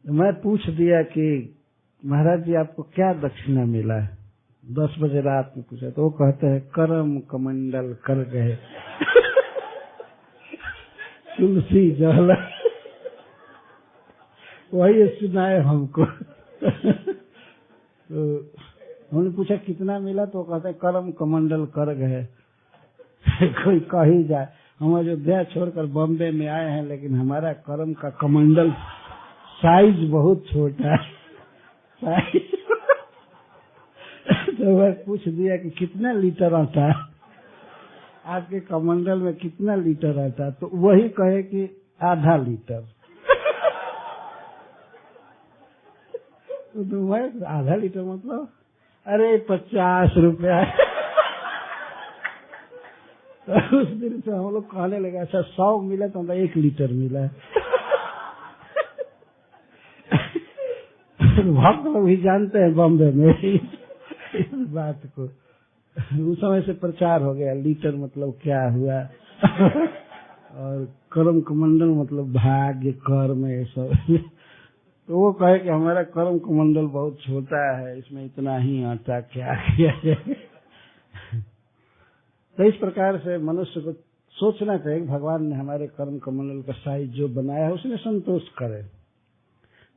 मैं पूछ दिया कि महाराज जी आपको क्या दक्षिणा मिला है, 10 बजे रात में पूछा, तो वो कहते हैं करम कमंडल कर गए तुलसी जल वही सुनाए हमको तो हमने पूछा कितना मिला, तो कहते हैं करम कमंडल कर गए कोई कह ही जाए, हम अयोध्या छोड़कर बॉम्बे में आए हैं, लेकिन हमारा करम का कमंडल साइज बहुत छोटा है तो मैं पूछ दिया कि कितना लीटर आता है आपके कमंडल में, कितना लीटर आता है, तो वही कहे कि आधा लीटर तो मैं आधा लीटर मतलब अरे 50 रुपया तो उस दिन से हम लोग कहने लगे अच्छा 100 मिला तो 1 लीटर मिला भक्त लोग भी जानते हैं बॉम्बे में इस बात को। उस समय से प्रचार हो गया लीटर मतलब क्या हुआ और कर्म कमंडल मतलब भाग्य कर्म ये सब तो वो कहे कि हमारा कर्म कमंडल बहुत छोटा है, इसमें इतना ही आटा क्या किया जाए तो इस प्रकार से मनुष्य को सोचना चाहिए कि भगवान ने हमारे कर्म कमंडल का साइज जो बनाया है उसमें संतुष्ट करे,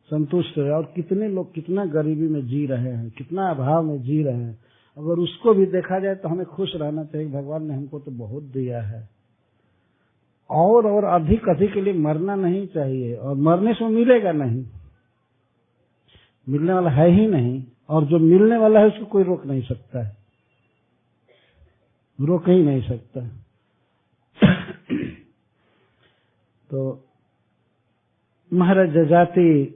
संतुष्ट रहे। और कितने लोग कितना गरीबी में जी रहे हैं, कितना अभाव में जी रहे हैं, अगर उसको भी देखा जाए तो हमें खुश रहना चाहिए। भगवान ने हमको तो बहुत दिया है, और अधिक अधिक के लिए मरना नहीं चाहिए, और मरने से मिलेगा नहीं, मिलने वाला है ही नहीं, और जो मिलने वाला है उसको कोई रोक नहीं सकता है, रोक ही नहीं सकता। तो महाराज जजाति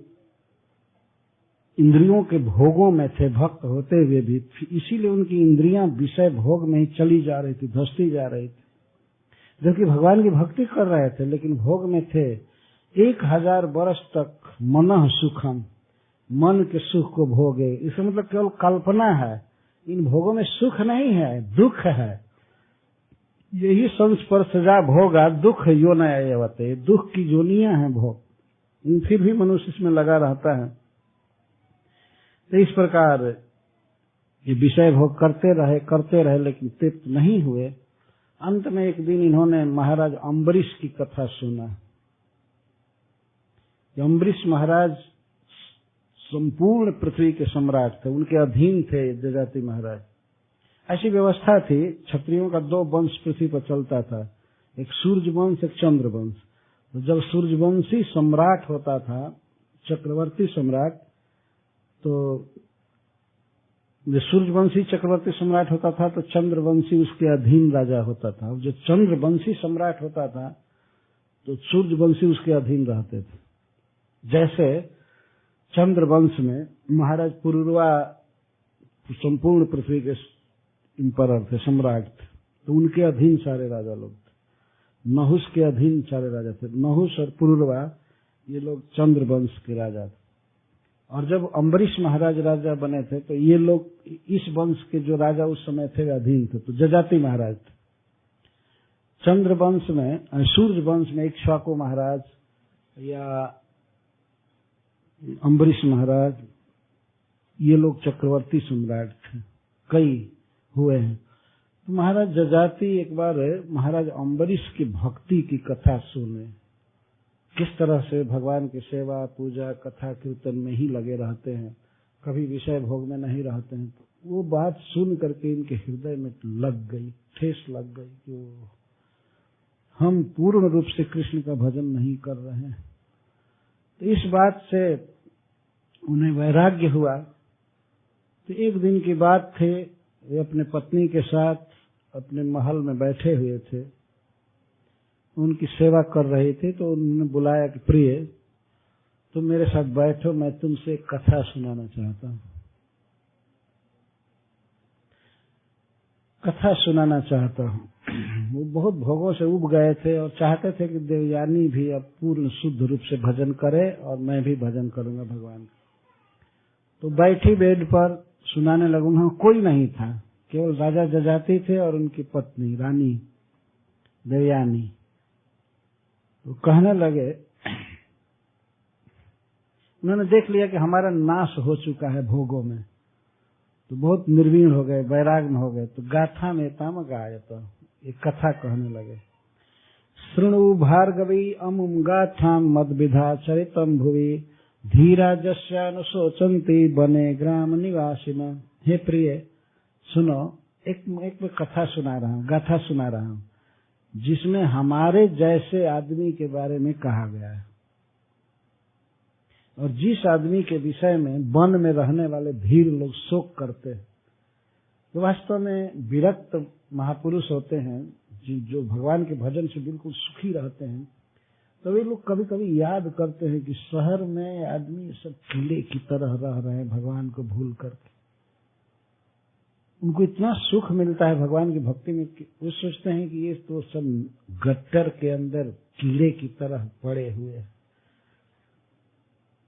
इंद्रियों के भोगों में थे भक्त होते हुए भी, इसीलिए उनकी इंद्रियां विषय भोग में ही चली जा रही थी, धसती जा रही थी, जबकि भगवान की भक्ति कर रहे थे लेकिन भोग में थे। 1000 वर्ष तक मनः सुखम, मन के सुख को भोगे, इसका मतलब केवल कल्पना है, इन भोगों में सुख नहीं है, दुख है। यही संस्पर्शजा भोगा दुख योनयवते, दुख की जोनियां हैं भोग, फिर भी मनुष्य इसमें लगा रहता है। तो इस प्रकार ये विषय भोग करते रहे लेकिन तृप्त नहीं हुए। अंत में एक दिन इन्होंने महाराज अम्बरीश की कथा सुना। अम्बरीश महाराज संपूर्ण पृथ्वी के सम्राट थे, उनके अधीन थे जजाति महाराज। ऐसी व्यवस्था थी, क्षत्रियों का 2 वंश पृथ्वी पर चलता था, एक सूर्य वंश एक चंद्र वंश। तो जब सूर्यवंशी सम्राट होता था, चक्रवर्ती सम्राट, तो जो सूर्यवंशी चक्रवर्ती सम्राट होता था तो चंद्रवंशी उसके अधीन राजा होता था, और जो चंद्रवंशी सम्राट होता था तो सूर्यवंशी उसके अधीन रहते थे। जैसे चंद्रवंश में महाराज पुरुरवा संपूर्ण पृथ्वी के एम्परर थे, सम्राट थे, तो उनके अधीन सारे राजा लोग थे। नहुस के अधीन सारे राजा थे, नहुस और पुरुरवा ये लोग चंद्रवंश के राजा थे। और जब अम्बरीश महाराज राजा बने थे तो ये लोग इस वंश के जो राजा उस समय थे वे अधीन थे, तो जजाति महाराज थे। चंद्रवंश में, सूर्य वंश में इक्ष्वाकु महाराज या अम्बरीश महाराज ये लोग चक्रवर्ती सम्राट थे, कई हुए हैं। तो महाराज जजाति एक बार महाराज अम्बरीश की भक्ति की कथा सुने, किस तरह से भगवान की सेवा पूजा कथा कीर्तन में ही लगे रहते हैं, कभी विषय भोग में नहीं रहते हैं। तो वो बात सुन करके इनके हृदय में लग गई, ठेस लग गई कि हम पूर्ण रूप से कृष्ण का भजन नहीं कर रहे हैं। तो इस बात से उन्हें वैराग्य हुआ। तो एक दिन की बात थे, वे अपने पत्नी के साथ अपने महल में बैठे हुए थे, उनकी सेवा कर रहे थे। तो उन्होंने बुलाया कि प्रिय तुम मेरे साथ बैठो, मैं तुमसे एक कथा सुनाना चाहता हूँ। कथा सुनाना चाहता हूँ। वो बहुत भोगों से उब गए थे और चाहते थे कि देवयानी भी अब पूर्ण शुद्ध रूप से भजन करे और मैं भी भजन करूंगा भगवान का। तो बैठी बेड पर सुनाने लगूंगा। कोई नहीं था, केवल राजा जजाति थे और उनकी पत्नी रानी देवयानी। तो कहने लगे, उन्होंने देख लिया कि हमारा नाश हो चुका है भोगों में, तो बहुत निर्वीण हो गए, वैराग्य हो गए। तो गाथा में ताम गाय, तो एक कथा कहने लगे। शृणु भार्गवी अमुम गाथा मद विधा चरितम भुवि धीरा जस्यानुशोचन्ति बने ग्राम निवासिन। हे प्रिय सुनो, एक मैं कथा सुना रहा हूँ, गाथा सुना रहा हूँ, जिसमें हमारे जैसे आदमी के बारे में कहा गया है और जिस आदमी के विषय में वन में रहने वाले धीर लोग शोक करते हैं। तो वास्तव में विरक्त महापुरुष होते हैं जो भगवान के भजन से बिल्कुल सुखी रहते हैं। तो वे लोग कभी कभी याद करते हैं कि शहर में आदमी सब कीड़े की तरह रह रहे हैं भगवान को भूल करके। उनको इतना सुख मिलता है भगवान की भक्ति में कि वो सोचते हैं कि ये तो सब गट्टर के अंदर कीड़े की तरह पड़े हुए हैं।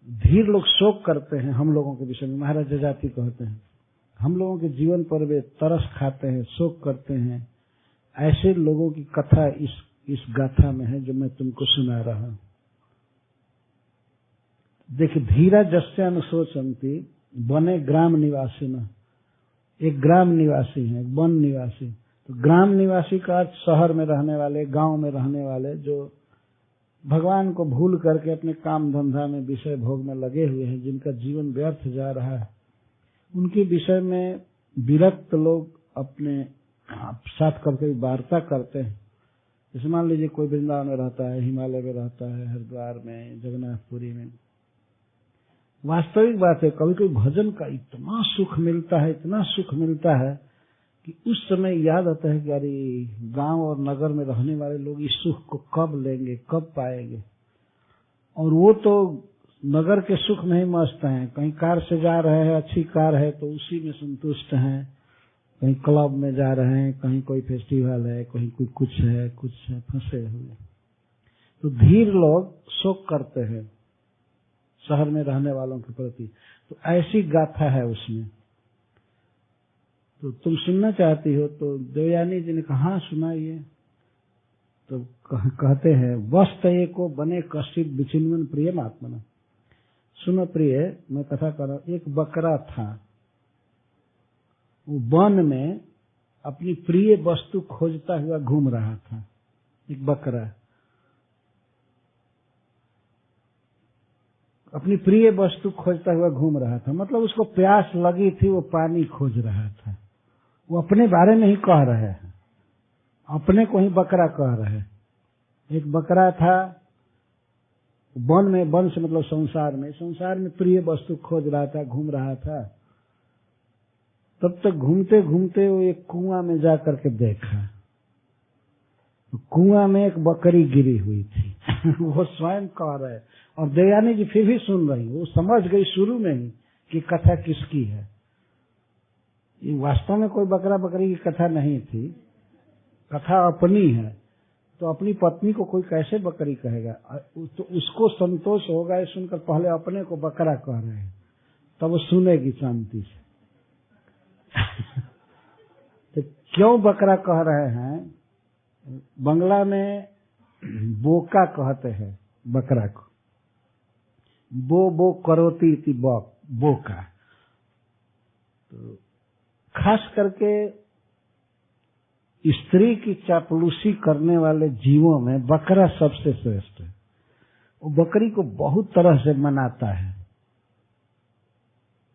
धीर लोग शोक करते हैं हम लोगों के विषय में। महाराज जजाति कहते हैं हम लोगों के जीवन पर वे तरस खाते हैं, शोक करते हैं। ऐसे लोगों की कथा इस गाथा में है जो मैं तुमको सुना रहा हूं। देखिए, धीरा जस्यानुशोचन्ति बने ग्राम निवासी न। एक ग्राम निवासी है, एक वन निवासी। तो ग्राम निवासी का अर्थ शहर में रहने वाले, गांव में रहने वाले, जो भगवान को भूल करके अपने काम धंधा में विषय भोग में लगे हुए हैं, जिनका जीवन व्यर्थ जा रहा है, उनके विषय में विरक्त लोग अपने साथ कभी वार्ता करते हैं। जैसे मान लीजिए कोई वृंदावन में रहता है, हिमालय में रहता है, हरिद्वार में, जगन्नाथपुरी में। वास्तविक बात है, कभी कभी भजन का इतना सुख मिलता है, इतना सुख मिलता है कि उस समय याद आता है कि अरे गांव और नगर में रहने वाले लोग इस सुख को कब लेंगे, कब पाएंगे। और वो तो नगर के सुख में ही मस्त हैं। कहीं कार से जा रहे हैं, अच्छी कार है तो उसी में संतुष्ट हैं। कहीं क्लब में जा रहे हैं, कहीं कोई फेस्टिवल है, कहीं कोई कुछ है, फंसे हुए। तो धीर लोग शोक करते हैं शहर में रहने वालों के प्रति। तो ऐसी गाथा है उसमें। तो तुम सुनना चाहती हो तो देवयानी जी ने कहा सुनाइए। तो कहते हैं वस्त एको बने कश्चित विचिन्वन प्रियम आत्मना। सुनो प्रिय, मैं कथा कर रहा हूं। एक बकरा था, वो वन में अपनी प्रिय वस्तु खोजता हुआ घूम रहा था। एक बकरा अपनी प्रिय वस्तु खोजता हुआ घूम रहा था, मतलब उसको प्यास लगी थी, वो पानी खोज रहा था। वो अपने बारे में ही कह रहे हैं, अपने को ही बकरा कह रहे हैं। एक बकरा था वन में, वन से मतलब संसार में प्रिय वस्तु खोज रहा था, घूम रहा था। तब तक घूमते घूमते वो एक कुआं में जा करके देखा। कुआं में एक बकरी गिरी हुई थी। वो स्वयं कह रहे, और देवयानी जी फिर भी सुन रही। वो समझ गई शुरू में ही कि कथा किसकी है। ये वास्तव में कोई बकरा बकरी की कथा नहीं थी, कथा अपनी है। तो अपनी पत्नी को कोई कैसे बकरी कहेगा? तो उसको संतोष होगा ये सुनकर, पहले अपने को बकरा कह रहे हैं, तब वो सुनेगी शांति से। तो क्यों बकरा कह रहे हैं? बंगला में बोका कहते हैं बकरा को। बो करोती इति बोका। तो खास करके स्त्री की चापलूसी करने वाले जीवों में बकरा सबसे श्रेष्ठ है। वो बकरी को बहुत तरह से मनाता है,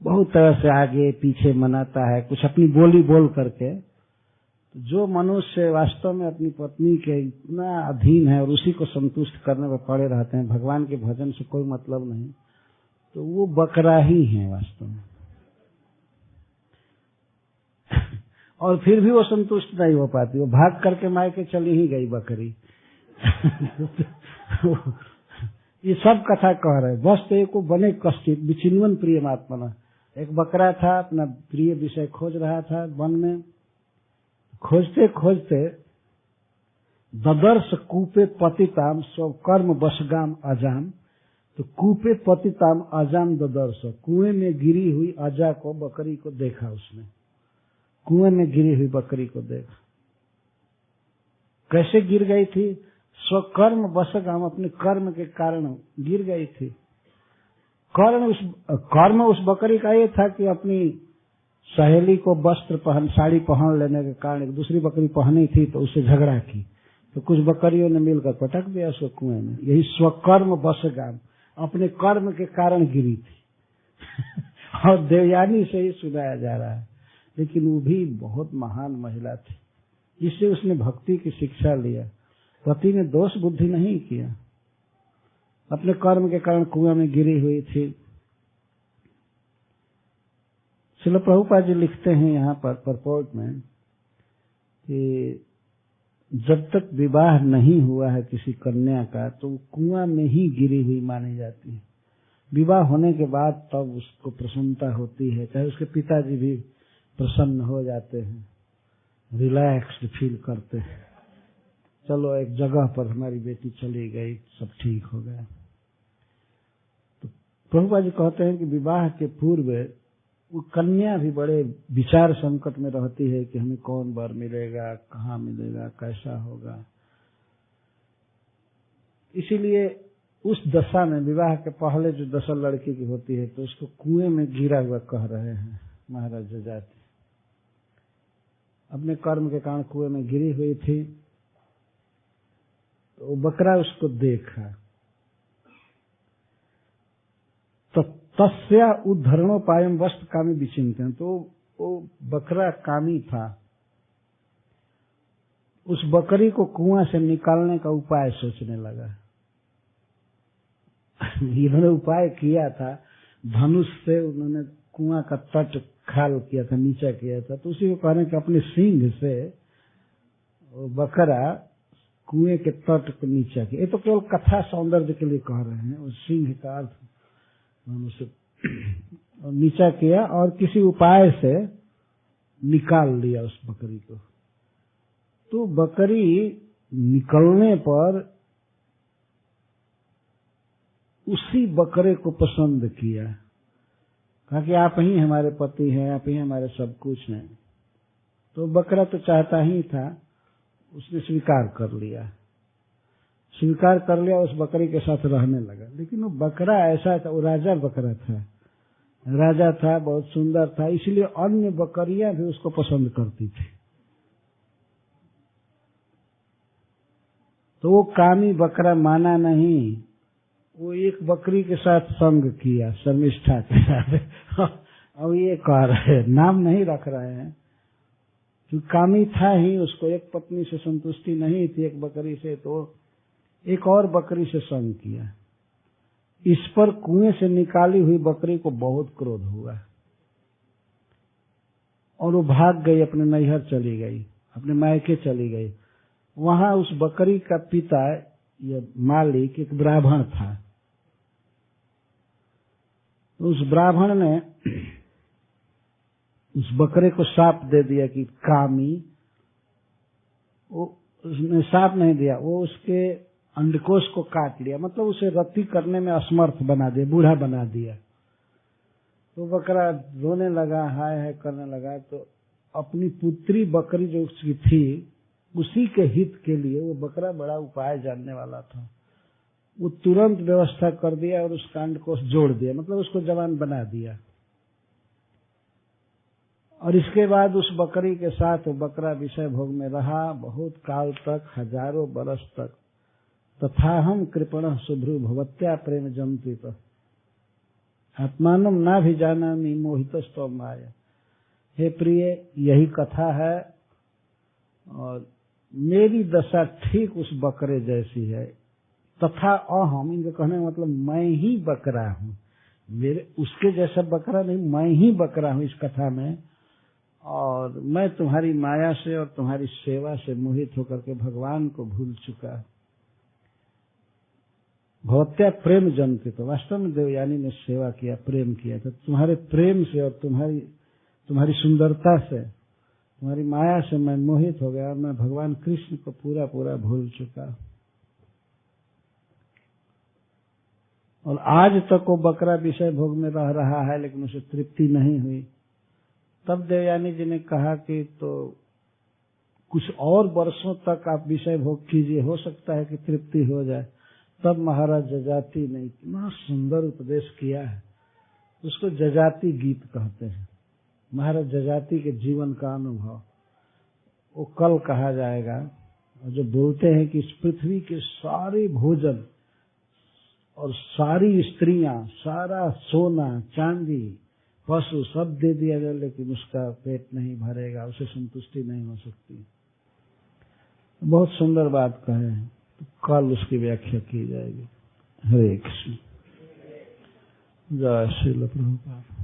बहुत तरह से आगे पीछे मनाता है, कुछ अपनी बोली बोल करके। जो मनुष्य वास्तव में अपनी पत्नी के इतना अधीन है और उसी को संतुष्ट करने में पड़े रहते हैं, भगवान के भजन से कोई मतलब नहीं, तो वो बकरा ही है वास्तव में। और फिर भी वो संतुष्ट नहीं हो पाती, वो भाग करके मायके चली ही गई बकरी। ये सब कथा कह रहे, बस तो एक बने कष्टित विचिन्वन प्रिय महात्मा। एक बकरा था, अपना प्रिय विषय खोज रहा था वन में। खोजते खोजते ददर्श कूपे पतिताम स्व कर्म वशगाम अजाम। तो कूपे पतिताम अजाम ददर्श, कुएं में गिरी हुई अजा को, बकरी को देखा उसने। कुएं में गिरी हुई बकरी को देखा। कैसे गिर गई थी? स्वकर्म वशगाम, अपने कर्म के कारण गिर गई थी। कर्म उस बकरी का ये था कि अपनी सहेली को साड़ी पहन लेने के कारण एक दूसरी बकरी पहनी थी, तो उससे झगड़ा की, तो कुछ बकरियों ने मिलकर पटक दिया उसको कुएं में। यही स्वकर्म वशगाम, अपने कर्म के कारण गिरी थी। और देवयानी से ही सुनाया जा रहा है। लेकिन वो भी बहुत महान महिला थी, जिससे उसने भक्ति की शिक्षा लिया। पति ने दोष बुद्धि नहीं किया, अपने कर्म के कारण कुएं में गिरी हुई थी। श्रील प्रभुपाद जी लिखते हैं यहाँ पर परपोर्ट में कि जब तक विवाह नहीं हुआ है किसी कन्या का, तो कुआं में ही गिरी हुई मानी जाती है। विवाह होने के बाद तब उसको प्रसन्नता होती है, चाहे उसके पिताजी भी प्रसन्न हो जाते हैं, रिलैक्स्ड फील करते हैं, चलो एक जगह पर हमारी बेटी चली गई, सब ठीक हो गया। तो प्रभुपाद जी कहते हैं कि विवाह के पूर्व वो कन्या भी बड़े विचार संकट में रहती है कि हमें कौन वर मिलेगा, कहाँ मिलेगा, कैसा होगा। इसीलिए उस दशा में, विवाह के पहले जो दशा लड़की की होती है, तो उसको कुएं में गिरा हुआ कह रहे हैं महाराज जजाति। अपने कर्म के कारण कुएं में गिरी हुई थी, तो बकरा उसको देखा, तो तस्या उद्धरणोपायम वस्त कामी विचिंतन। तो वो बकरा कामी था, उस बकरी को कुआं से निकालने का उपाय सोचने लगा। इन्होंने उपाय किया था, धनुष से उन्होंने कुआं का तट खाल किया था, नीचा किया था, तो उसी को कह रहे हैं कि अपने सींग से वो बकरा कुएं के तट को नीचा किया। ये तो केवल कथा सौंदर्य के लिए कह रहे हैं, उस सिंह का अर्थ उसे नीचा किया और किसी उपाय से निकाल लिया उस बकरी को। तो बकरी निकलने पर उसी बकरे को पसंद किया, कहा कि आप ही हमारे पति हैं, आप ही हमारे सब कुछ हैं। तो बकरा तो चाहता ही था, उसने स्वीकार कर लिया, उस बकरी के साथ रहने लगा। लेकिन वो बकरा ऐसा था, वो राजा बकरा था, राजा था, बहुत सुंदर था, इसलिए अन्य बकरियां भी उसको पसंद करती थी। तो वो कामी बकरा माना नहीं, वो एक बकरी के साथ संग किया, शर्मिष्ठा के साथ। अब ये कह रहे, नाम नहीं रख रहे हैं, क्योंकि कामी था ही, उसको एक पत्नी से संतुष्टि नहीं थी, एक बकरी से, तो एक और बकरी से संग किया। इस पर कुएं से निकाली हुई बकरी को बहुत क्रोध हुआ और वो भाग गई, अपने नैहर चली गई, अपने मायके चली गई। वहां उस बकरी का पिता या मालिक एक ब्राह्मण था। उस ब्राह्मण ने उस बकरे को शाप दे दिया कि कामी, उसने शाप नहीं दिया, वो उसके अंडकोश को काट लिया, मतलब उसे रति करने में असमर्थ बना दिया, बूढ़ा बना दिया। तो बकरा रोने लगा, हाय हाय करने लगा। तो अपनी पुत्री बकरी जो उसकी थी, उसी के हित के लिए, वो बकरा बड़ा उपाय जानने वाला था, वो तुरंत व्यवस्था कर दिया और उस कांड को जोड़ दिया, मतलब उसको जवान बना दिया। और इसके बाद उस बकरी के साथ वो बकरा विषय भोग में रहा बहुत काल तक, हजारों बरस तक। तथा हम कृपण शुभ्रु भवत्या प्रेम जंतु आत्मानम ना भी जाना मोहितस्तव माया। हे प्रिय, यही कथा है और मेरी दशा ठीक उस बकरे जैसी है। तथा अहम, इनके कहने का मतलब मैं ही बकरा हूँ, मेरे उसके जैसा बकरा नहीं, मैं ही बकरा हूँ इस कथा में। और मैं तुम्हारी माया से और तुम्हारी सेवा से मोहित होकर के भगवान को भूल चुका। भवत्या प्रेम जंतु, तो वास्तव में देवयानी ने सेवा किया, प्रेम किया। तो तुम्हारे प्रेम से और तुम्हारी सुंदरता से, तुम्हारी माया से मैं मोहित हो गया और मैं भगवान कृष्ण को पूरा पूरा भूल चुका। और आज तक वो बकरा विषय भोग में रह रहा है, लेकिन उसे तृप्ति नहीं हुई। तब देवयानी जी ने कहा कि तो कुछ और वर्षों तक आप विषय भोग कीजिए, हो सकता है कि तृप्ति हो जाए। तब महाराज जजाति ने इतना सुंदर उपदेश किया है, उसको जजाति गीत कहते हैं। महाराज जजाति के जीवन का अनुभव वो कल कहा जाएगा। और जो बोलते हैं कि इस पृथ्वी के सारे भोजन और सारी स्त्रियां, सारा सोना चांदी पशु सब दे दिया जाए, लेकिन उसका पेट नहीं भरेगा, उसे संतुष्टि नहीं हो सकती। बहुत सुंदर बात कहे हैं, तो कल उसकी व्याख्या की जाएगी। हरे कृष्ण। जय श्रील प्रभुपाद।